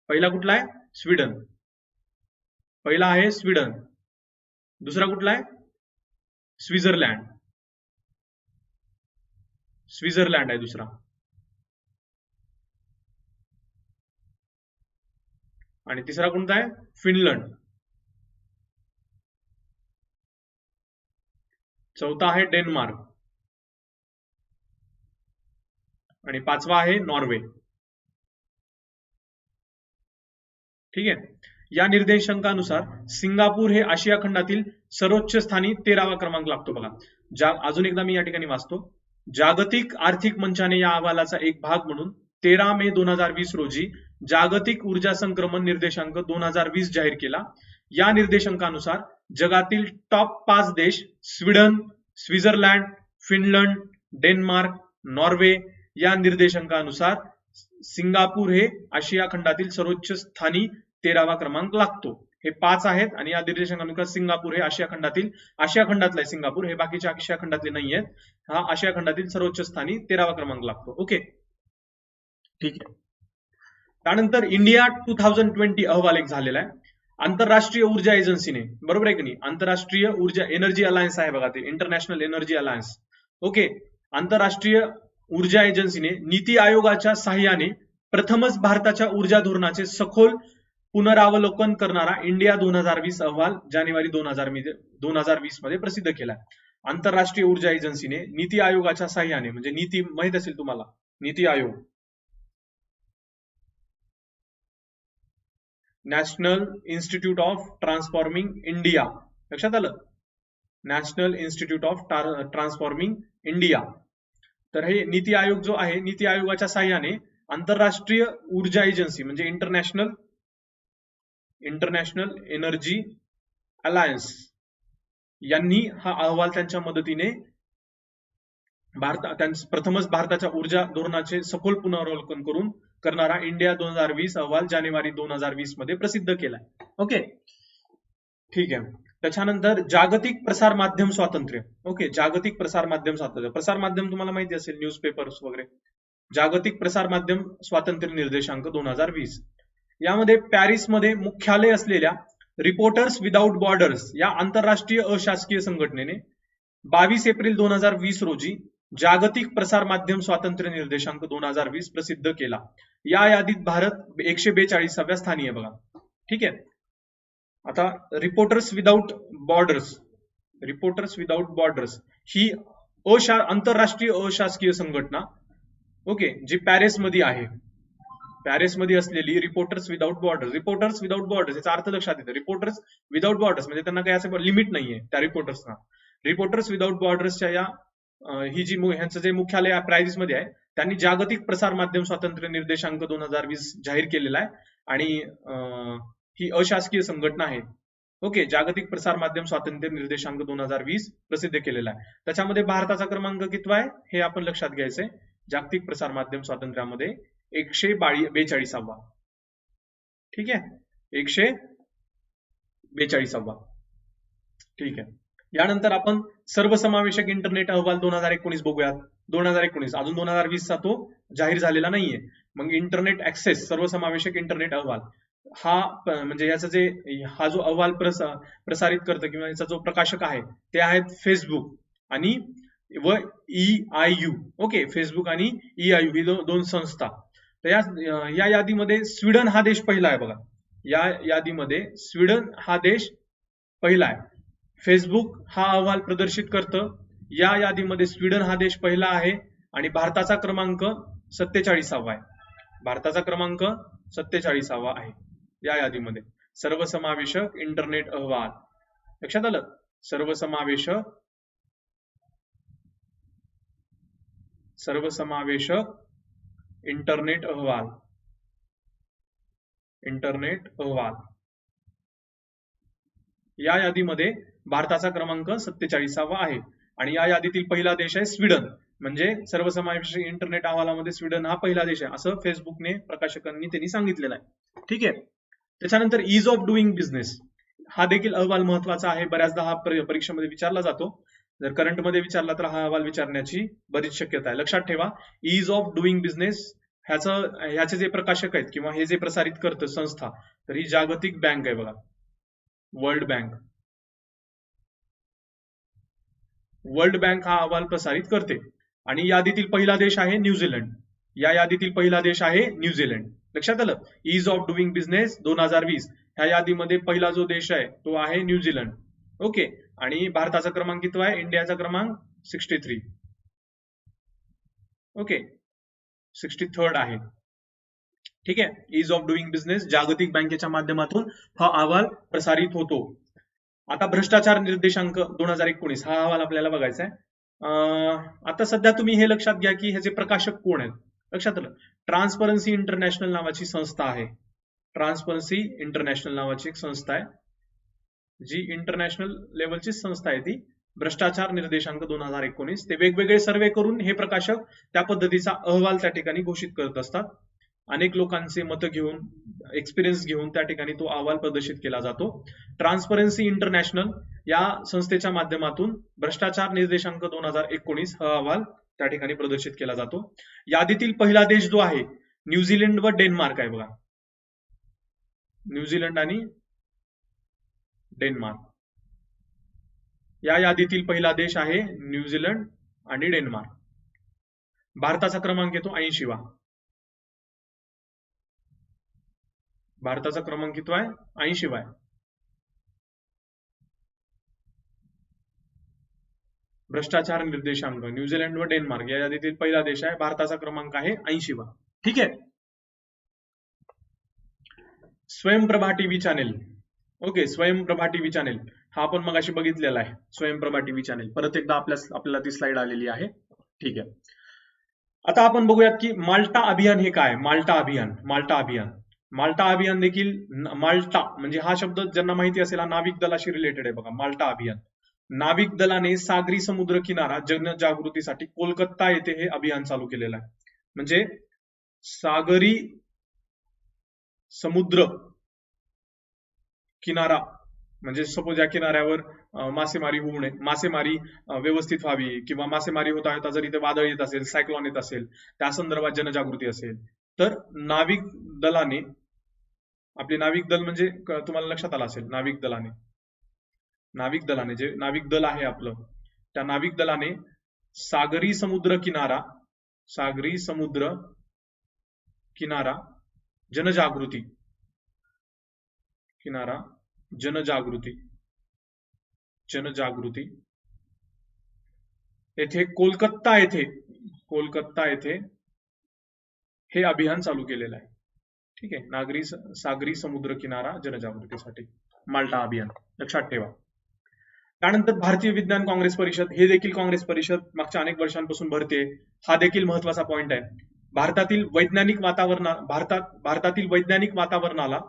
पहिला कुठला आहे? स्वीडन. पहिला आहे स्वीडन. दुसरा कुठला आहे? स्वित्झर्लंड. स्वित्झर्लंड आहे दुसरा. आणि तिसरा कोणता आहे? फिनलंड. चौथा आहे डेन्मार्क आणि 5वा आहे नॉर्वे. ठीक आहे. या निर्देशांकानुसार सिंगापूर हे आशिया खंडातील सर्वोच्च स्थानी 13वा क्रमांक लागतो बघा. अजून एकदा मी या ठिकाणी वाचतो. जागतिक आर्थिक मंचाने या अहवालाचा एक भाग म्हणून 13 मे 2020 रोजी जागतिक ऊर्जा संक्रमण निर्देशांक 2020 जाहीर केला. या निर्देशांकानुसार जगातील टॉप 5 देश Sweden, Switzerland, Finland, Denmark, Norway. या निर्देशांकानुसार सिंगापूर हे आशिया खंडातील सर्वोच्च स्थानी 13वा क्रमांक लागतो. हे 5 आहेत आणि या निर्देशांकानुसार सिंगापूर हे आशिया खंडातलं आहे सिंगापूर, हे बाकीच्या आशिया खंडातले नाही आहेत. हा आशिया खंडातील सर्वोच्च स्थानी 13वा क्रमांक लागतो. ओके, ठीक आहे. त्यानंतर इंडिया 2020 अहवाल एक झालेला आहे आंतरराष्ट्रीय ऊर्जा एजन्सीने, बरोबर आहे की नाही? आंतरराष्ट्रीय ऊर्जा एनर्जी अलायन्स आहे बघा, ते इंटरनॅशनल एनर्जी अलायन्स. ओके, आंतरराष्ट्रीय ऊर्जा एजन्सीने नीती आयोगाच्या सहाय्याने प्रथमच भारताच्या ऊर्जा धोरणाचे सखोल पुनरावलोकन करणारा इंडिया 2020 अहवाल जानेवारी 2020 मध्ये प्रसिद्ध केला. आंतरराष्ट्रीय ऊर्जा एजन्सीने नीती आयोगाच्या सहाय्याने, म्हणजे नीती माहित असेल तुम्हाला, NITI Aayog, national institute of transforming India, लक्षात आलं? National institute of transforming India. तर हे नीती आयोग जो आहे, नीती आयोगाच्या सहाय्याने आंतरराष्ट्रीय ऊर्जा एजन्सी म्हणजे इंटरनॅशनल एनर्जी अलायन्स यांनी हा अहवाल त्यांच्या मदतीने प्रथमच भारताच्या ऊर्जा धोरणाचे सखोल पुनरावलोकन करणारा इंडिया 2020 अहवाल जानेवारी 2020 मध्ये प्रसिद्ध केलाय. ओके, ठीक आहे. त्याच्यानंतर जागतिक प्रसार माध्यम स्वातंत्र्य. ओके, जागतिक प्रसार माध्यम स्वातंत्र्य, प्रसार माध्यम तुम्हाला माहिती असेल, न्यूज पेपर्स वगैरे. जागतिक प्रसार माध्यम स्वातंत्र्य निर्देशांक 2020 यामध्ये पॅरिसमध्ये मुख्यालय असलेल्या रिपोर्टर्स विदाउट बॉर्डर्स या आंतरराष्ट्रीय अशासकीय संघटनेने 22 एप्रिल 2020 रोजी जागतिक प्रसार माध्यम स्वातंत्र्य निर्देशांक 2020 प्रसिद्ध केला. या यादीत भारत 142व्या स्थानी आहे बघा. ठीक आहे. आता रिपोर्टर्स विदाउट बॉर्डर्स ही आंतरराष्ट्रीय अशासकीय संघटना, ओके, जी पॅरिसमध्ये आहे, पॅरिसमध्ये असलेली रिपोर्टर्स विदाउट बॉर्डर्स याचा अर्थ लक्षात येतो. रिपोर्टर्स विदाउट बॉर्डर्स म्हणजे त्यांना काही असं लिमिट नाहीये त्या रिपोर्टर्सना. रिपोर्टर्स विदाउट बॉर्डर्सच्या या ह्यांचं जे मुख्यालय पॅरिसमध्ये आहे, त्यांनी जागतिक प्रसार माध्यम स्वातंत्र्य निर्देशांक 2020 जाहीर केलेला आहे आणि ही अशासकीय संघटना आहे. ओके, जागतिक प्रसार माध्यम स्वातंत्र्य निर्देशांक 2020 प्रसिद्ध केलेला आहे. त्याच्यामध्ये भारताचा क्रमांक कितवा आहे हे आपण लक्षात घ्यायचंय. जागतिक प्रसार माध्यम स्वातंत्र्यामध्ये 142वा. ठीक आहे, 142वा. ठीक आहे. यानंतर आपण सर्वसमावेशक इंटरनेट अहवाल 2019 बघूयात. 2019 अजून 2020चा तो जाहीर झालेला नाहीये. मग इंटरनेट ऍक्सेस सर्वसमावेशक इंटरनेट अहवाल हा म्हणजे याचा हा जो अहवाल प्रसारित करतं किंवा याचा जो प्रकाशक आहे ते आहेत फेसबुक आणि EIU. ओके, फेसबुक आणि EIU ही दोन संस्था. तर या यादीमध्ये स्वीडन हा देश पहिला आहे बघा. या यादीमध्ये स्वीडन हा देश पहिला आहे. फेसबुक हा अहवाल प्रदर्शित करतं. या यादीमध्ये स्वीडन हा देश पहिला आहे आणि भारताचा क्रमांक 47वा आहे. भारताचा क्रमांक 47वा आहे या यादीमध्ये. सर्वसमावेशक इंटरनेट अहवाल, लक्षात आलं? सर्वसमावेशक इंटरनेट अहवाल या यादीमध्ये भारताचा क्रमांक 47वा आहे आणि या यादीतील पहिला देश आहे स्वीडन. म्हणजे सर्वसमावेशक इंटरनेट अहवालामध्ये स्वीडन हा पहिला देश आहे असं फेसबुकने प्रकाशकांनी त्यांनी सांगितलेलं आहे. ठीक आहे. त्याच्यानंतर ईज ऑफ डुईंग बिझनेस हा देखील अहवाल महत्वाचा आहे. बऱ्याचदा हा परीक्षेमध्ये विचारला जातो. जर करंटमध्ये विचारला तर हा अहवाल विचारण्याची बरीच शक्यता आहे. लक्षात ठेवा, ईज ऑफ डुईंग बिझनेस ह्याचे जे प्रकाशक आहेत किंवा हे जे प्रसारित करतं संस्था, तर ही जागतिक बँक आहे बघा, वर्ल्ड बँक हा अहवाल प्रसारित करते. आणि यादीतील पहिला देश आहे न्यूझीलंड. या यादीतील पहिला देश आहे न्यूझीलंड. लक्षात आलं? ईज ऑफ डुईंग बिझनेस 2020 ह्या यादीमध्ये पहिला जो देश आहे तो आहे न्यूझीलंड. ओके, आणि भारताचा क्रमांक कितवा आहे? इंडियाचा क्रमांक 63. ओके, 63rd आहे. ठीक आहे. ईज ऑफ डुईंग बिझनेस जागतिक बँकेच्या माध्यमातून हा अहवाल प्रसारित होतो. आता भ्रष्टाचार निर्देशांक 2019 हा अहवाल आपल्याला बघायचा आहे. आता सध्या तुम्ही हे लक्षात घ्या की ह्याचे प्रकाशक कोण आहेत. लक्षात आलं? ट्रान्सपरन्सी इंटरनॅशनल नावाची संस्था आहे. ट्रान्सपरन्सी इंटरनॅशनल नावाची एक संस्था आहे, जी इंटरनॅशनल लेवलची संस्था आहे. ती भ्रष्टाचार निर्देशांक 2019 ते वेगवेगळे सर्वे करून हे प्रकाशक त्या पद्धतीचा अहवाल त्या ठिकाणी घोषित करत असतात. अनेक लोकांचे मतं घेऊन, एक्सपिरियन्स घेऊन त्या ठिकाणी तो अहवाल प्रदर्शित केला जातो. ट्रान्सपरन्सी इंटरनॅशनल या संस्थेच्या माध्यमातून भ्रष्टाचार निर्देशांक 2019 हा अहवाल त्या ठिकाणी प्रदर्शित केला जातो. यादीतील पहिला देश जो आहे न्यूझीलंड व डेन्मार्क आहे बघा. न्यूझीलंड आणि डेन्मार्क या यादीतील पहिला देश आहे न्यूझीलंड आणि डेन्मार्क. भारताचा क्रमांक येतो 80वा. भारताचा क्रमांक किती आहे? 80वा आहे. भ्रष्टाचार निर्देशांक न्यूझीलंड व डेन्मार्क या यादीतील पहिला देश आहे. भारताचा क्रमांक आहे 80वा. ठीक आहे. Swayamprabha TV channel. Okay, Swayamprabha TV channel हा आपण मगाशी बघितलेला आहे. स्वयंप्रभा टीव्ही चॅनेल परत एकदा आपल्याला ती स्लाइड आलेली आहे. ठीक आहे. आता आपण बघूयात की माल्टा अभियान हे काय. माल्टा अभियान, माल्टा अभियान, माल्टा अभियान देखील, माल्टा म्हणजे हा शब्द ज्यांना माहिती असेल हा नाविक दलाशी रिलेटेड आहे बघा. माल्टा अभियान, नाविक दलाने सागरी समुद्र किनारा जनजागृतीसाठी कोलकाता येथे हे अभियान चालू केलेलं आहे. म्हणजे सागरी समुद्र किनारा म्हणजे सपोज या किनाऱ्यावर मासेमारी होऊ नये, मासेमारी व्यवस्थित व्हावी, किंवा मासेमारी होता होता जर इथे वादळ येत असेल, सायक्लॉन येत असेल, त्या संदर्भात जनजागृती असेल तर नाविक दलाने, आपले नाविक दल म्हणजे तुम्हाला लक्षात आलं असेल, नाविक दलाने जे नाविक दल आहे आपलं, त्या नाविक दलाने सागरी समुद्र किनारा जनजागृती येथे कोलकाता येथे हे अभियान चालू केलेलं आहे. ठीक आहे. सागरी समुद्र किनारा जनजागृतीसाठी माल्टा अभियान लक्षात ठेवा. त्यानंतर भारतीय विज्ञान काँग्रेस परिषद, हे देखील काँग्रेस परिषद मागच्या अनेक वर्षांपासून भरते. हा देखील महत्वाचा पॉइंट आहे. भारतातील वैज्ञानिक वातावरणाला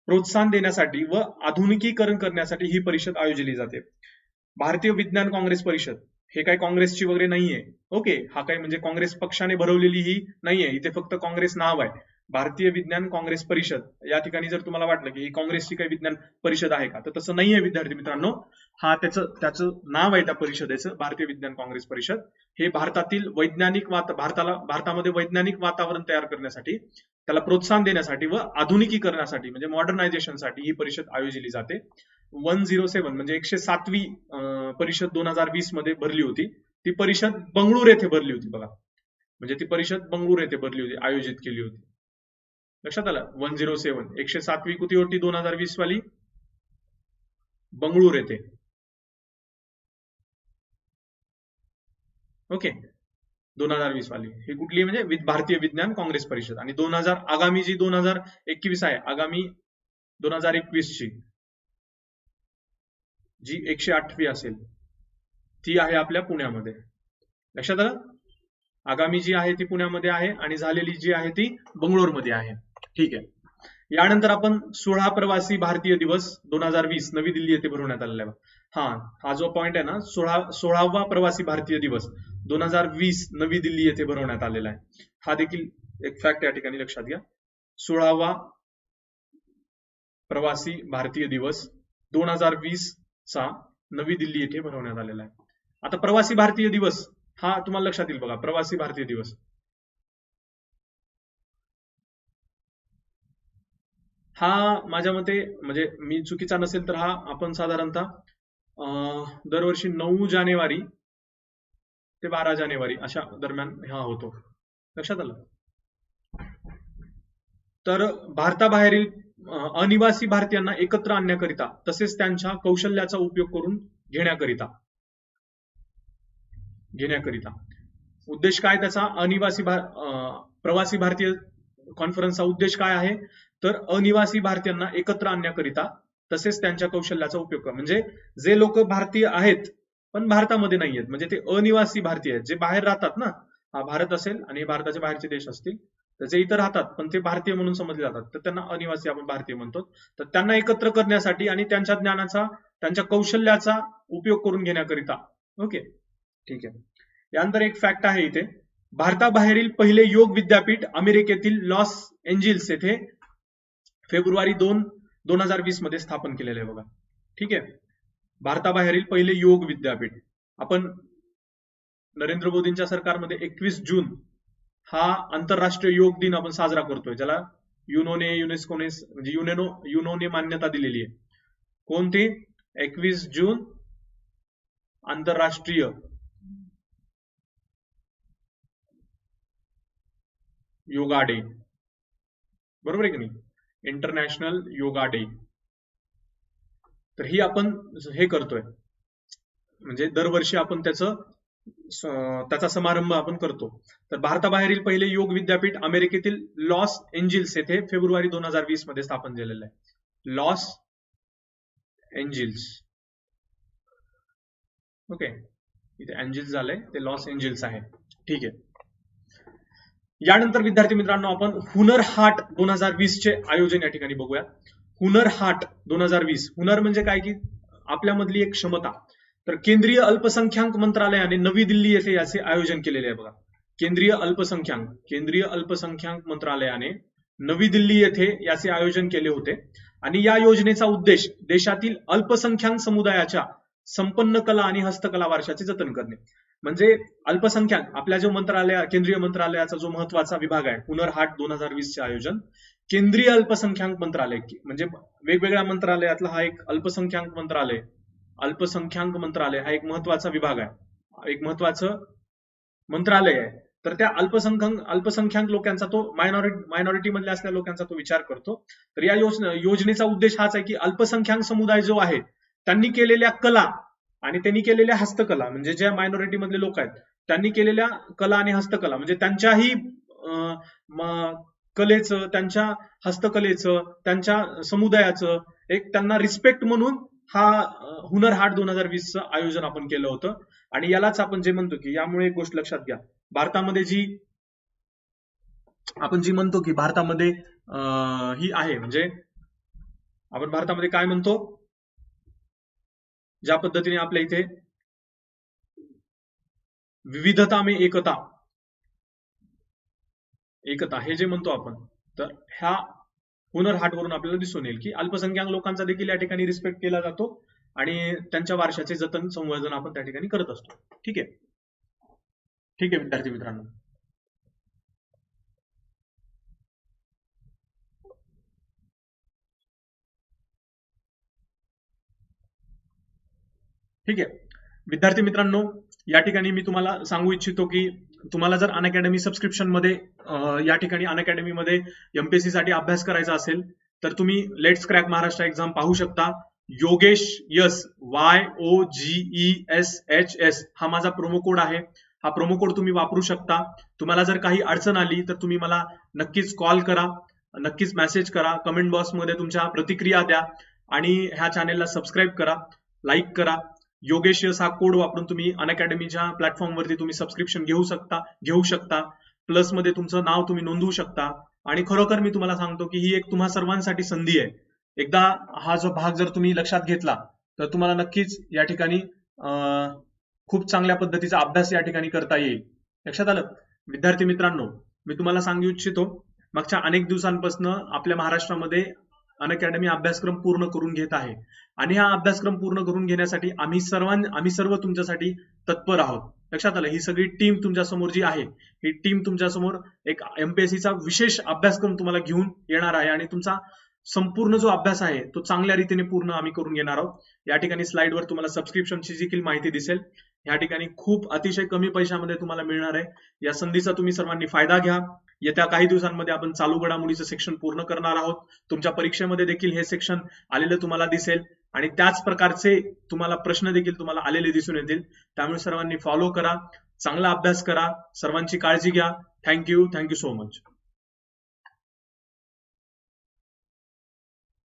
प्रोत्साहन देण्यासाठी व आधुनिकीकरण करण्यासाठी ही परिषद आयोजली जाते. भारतीय विज्ञान काँग्रेस परिषद हे काही काँग्रेसची वगैरे नाहीये. ओके, हा काही म्हणजे काँग्रेस पक्षाने भरवलेली ही नाहीये, इथे फक्त काँग्रेस नाव आहे. भारतीय विज्ञान काँग्रेस परिषद, या ठिकाणी जर तुम्हाला वाटलं की ही काँग्रेसची काही विज्ञान परिषद आहे का, तर तसं नाहीये विद्यार्थी मित्रांनो. हा त्याचं नाव आहे त्या परिषदेचं, भारतीय विज्ञान काँग्रेस परिषद. हे भारतातील भारतामध्ये वैज्ञानिक वातावरण तयार करण्यासाठी, त्याला प्रोत्साहन देण्यासाठी व आधुनिकीकरणासाठी म्हणजे मॉडर्नायझेशनसाठी ही परिषद आयोजली जाते. 107 म्हणजे 107वी परिषद 2020 मध्ये भरली होती. ती परिषद बंगळूर येथे भरली होती बघा. म्हणजे ती परिषद बंगळूर येथे भरली होती, आयोजित केली होती. लक्षात आलं. 107 107वी कुठे होती 2020 वाली? बंगळूर येथे. ओके, 2020 वाली ही कुठली म्हणजे भारतीय विज्ञान काँग्रेस परिषद. आणि आगामी जी 2021 आहे, आगामी 2021 ची जी 108वी असेल ती आहे आपल्या पुण्यामध्ये. लक्षात आलं. आगामी जी आहे ती पुण्यामध्ये आहे आणि झालेली जी आहे ती बंगळूरमध्ये आहे. ठीक आहे. यानंतर आपण 16 प्रवासी भारतीय दिवस 2020 नवी दिल्ली येथे भरवण्यात आलेला आहे. हा जो पॉइंट आहे ना, 16वा प्रवासी भारतीय दिवस 2020 नवी दिल्ली येथे भरवण्यात आलेला आहे. हा देखील एक फॅक्ट या ठिकाणी लक्षात घ्या. 16वा प्रवासी भारतीय दिवस 2020 चा नवी दिल्ली येथे भरवण्यात आलेला आहे. आता प्रवासी भारतीय दिवस हा तुम्हाला लक्षात येईल बघा. प्रवासी भारतीय दिवस हा माझ्या मते, म्हणजे मी चुकीचा नसेल तर हा आपण साधारणतः दरवर्षी 9 जानेवारी ते 12 जानेवारी अशा दरम्यान हा होतो. लक्षात आलं. तर भारताबाहेरील अनिवासी भारतीयांना एकत्र आणण्याकरिता तसेच त्यांच्या कौशल्याचा उपयोग करून घेण्याकरिता उद्देश काय त्याचा? प्रवासी भारतीय कॉन्फरन्सचा उद्देश काय आहे? तर अनिवासी भारतीयांना एकत्र आणण्याकरिता तसेच त्यांच्या कौशल्याचा उपयोग करा. म्हणजे जे लोक भारतीय आहेत पण भारतामध्ये नाही आहेत, म्हणजे ते अनिवासी भारतीय आहेत, जे बाहेर राहतात ना, हा भारत असेल आणि भारताचे बाहेरचे देश असतील तर जे इथं राहतात पण ते भारतीय म्हणून समजले जातात, तर त्यांना अनिवासी आपण भारतीय म्हणतो. तर त्यांना एकत्र करण्यासाठी आणि त्यांच्या ज्ञानाचा, त्यांच्या कौशल्याचा उपयोग करून घेण्याकरिता. ओके, ठीक आहे. यानंतर एक फॅक्ट आहे इथे, भारताबाहेरील पहिले योग विद्यापीठ अमेरिकेतील लॉस एंजिल्स येथे फेब्रुवारी 2020 मध्ये स्थापन केलेलं आहे बघा. ठीक आहे, भारताबाहेरील पहिले योग विद्यापीठ. आपण नरेंद्र मोदींच्या सरकारमध्ये 21 जून हा आंतरराष्ट्रीय योग दिन आपण साजरा करतोय, ज्याला युनेस्कोने म्हणजे युनोने मान्यता दिलेली आहे. कोणती? 21 जून आंतरराष्ट्रीय योगा डे, बरोबर आहे की नाही? International yoga day. तर ही आपण हे करतोय, म्हणजे दरवर्षी आपण त्याचा समारंभ आपण करतो. तर भारताबाहेरील पहिले योग विद्यापीठ अमेरिकेतील लॉस एंजिल्स येथे फेब्रुवारी 2020 मध्ये स्थापन झालेलं आहे. Los Angeles. ओके, इथे एंजिल्स झालंय, ते लॉस एंजिल्स आहे. ठीक आहे. यानंतर विद्यार्थी मित्रांनो आपण हुनर हाट 2020 चे आयोजन या ठिकाणी बघूया. हुनर हाट 2020. हुनर म्हणजे काय की आपल्यामधली एक क्षमता. तर केंद्रीय अल्पसंख्याक मंत्रालयाने नवी दिल्ली येथे याचे आयोजन केलेले आहे बघा. केंद्रीय अल्पसंख्याक मंत्रालयाने नवी दिल्ली येथे याचे आयोजन केले होते. आणि या योजनेचा उद्देश देशातील अल्पसंख्याक समुदायाच्या संपन्न कला आणि हस्तकला वारशाचे जतन करणे. म्हणजे अल्पसंख्याक आपल्या जो केंद्रीय मंत्रालयाचा जो महत्वाचा विभाग आहे, हुनर हाट 2020 चे आयोजन केंद्रीय अल्पसंख्याक मंत्रालय, म्हणजे वेगवेगळ्या मंत्रालयातला हा एक अल्पसंख्याक मंत्रालय हा एक महत्वाचा विभाग आहे, एक महत्वाचं मंत्रालय आहे. तर त्या अल्पसंख्याक लोकांचा तो मायनॉरिटी मधल्या असलेल्या लोकांचा तो विचार करतो. तर या योजनेचा उद्देश हाच आहे की अल्पसंख्याक समुदाय जो आहे त्यांनी केलेल्या कला आणि त्यांनी केलेल्या हस्तकला, म्हणजे ज्या मायनॉरिटी मधले लोक आहेत त्यांनी केलेल्या कला आणि हस्तकला, म्हणजे त्यांच्याही कलेचं, त्यांच्या हस्तकलेचं, त्यांच्या समुदायाचं एक त्यांना रिस्पेक्ट म्हणून हा हुनर हाट 2020 चं आयोजन आपण केलं होतं. आणि यालाच आपण जे म्हणतो की, यामुळे एक गोष्ट लक्षात घ्या, भारतामध्ये आपण जी म्हणतो की भारतामध्ये ही आहे, म्हणजे आपण भारतामध्ये काय म्हणतो, ज्या पद्धतीने आपल्या इथे विविधता में एकता हे जे म्हणतो आपण, तर ह्या हुनर हाट वरून आपल्याला दिसून येईल की अल्पसंख्याक लोकांचा देखील या ठिकाणी रिस्पेक्ट केला जातो आणि त्यांच्या वारशाचे जतन संवर्धन आपण त्या ठिकाणी करत असतो. ठीक आहे, ठीक आहे विद्यार्थी मित्रांनो. ठीक आहे विद्यार्थी मित्रांनो, या ठिकाणी मी तुम्हाला सांगू इच्छितो की तुम्हाला जर अनअकॅडमी सबस्क्रिप्शन मध्ये या ठिकाणी अनअकॅडमी मध्ये एमपीएससी साठी अभ्यास करायचा असेल तर तुम्ही लेट्स क्रॅक महाराष्ट्र एक्झाम पाहू शकता. योगेश यस YOGESHS हा माझा प्रोमो कोड आहे. हा प्रोमो कोड तुम्ही वापरू शकता. तुम्हाला जर काही अडचण आली तर तुम्ही मला नक्कीच कॉल करा, नक्कीच मेसेज करा, कमेंट बॉक्स मध्ये तुमच्या प्रतिक्रिया द्या आणि ह्या चॅनेलला सबस्क्राईब करा, लाईक करा. योगेश यस हा कोड वापरून तुम्ही अनअकॅडमीच्या प्लॅटफॉर्मवरती तुम्ही सबस्क्रिप्शन घेऊ शकता. प्लस मध्ये तुमचं नाव तुम्ही नोंदवू शकता. आणि खरोखर मी तुम्हाला सांगतो की ही एक तुम्हा सर्वांसाठी संधी आहे. एकदा हा जो भाग जर तुम्ही लक्षात घेतला तर तुम्हाला नक्कीच या ठिकाणी खूप चांगल्या पद्धतीचा अभ्यास या ठिकाणी करता येईल. लक्षात आलं विद्यार्थी मित्रांनो, मी तुम्हाला सांगू इच्छितो मागच्या अनेक दिवसांपासून आपल्या महाराष्ट्रामध्ये अनअकॅडमी अभ्यासक्रम पूर्ण करून घेत आहे आणि हा अभ्यासक्रम पूर्ण करून घेण्यासाठी आम्ही सर्व तुमच्यासाठी तत्पर आहोत. लक्षात आलं, ही सगळी टीम तुमच्या समोर जी आहे, ही टीम तुमच्या समोर एक एमपीएससीचा विशेष अभ्यासक्रम तुम्हाला घेऊन येणार आहे आणि तुमचा संपूर्ण जो अभ्यास आहे तो चांगल्या रीतीने पूर्ण आम्ही करून घेणार आहोत. या ठिकाणी स्लाइडवर तुम्हाला सबस्क्रिप्शनची देखील माहिती दिसेल. या ठिकाणी खूप अतिशय कमी पैशामध्ये तुम्हाला मिळणार आहे. या संधीचा तुम्ही सर्वांनी फायदा घ्या. येत्या काही दिवसांमध्ये आपण चालू घडामोडीचं सेक्शन पूर्ण करणार आहोत. तुमच्या परीक्षेमध्ये देखील हे सेक्शन आलेलं तुम्हाला दिसेल आणि त्याच प्रकारचे तुम्हाला प्रश्न देखील तुम्हाला आलेले दिसून येतील. त्यामुळे सर्वांनी फॉलो करा, चांगला अभ्यास करा. सर्वांची काळजी घ्या. Thank you so much.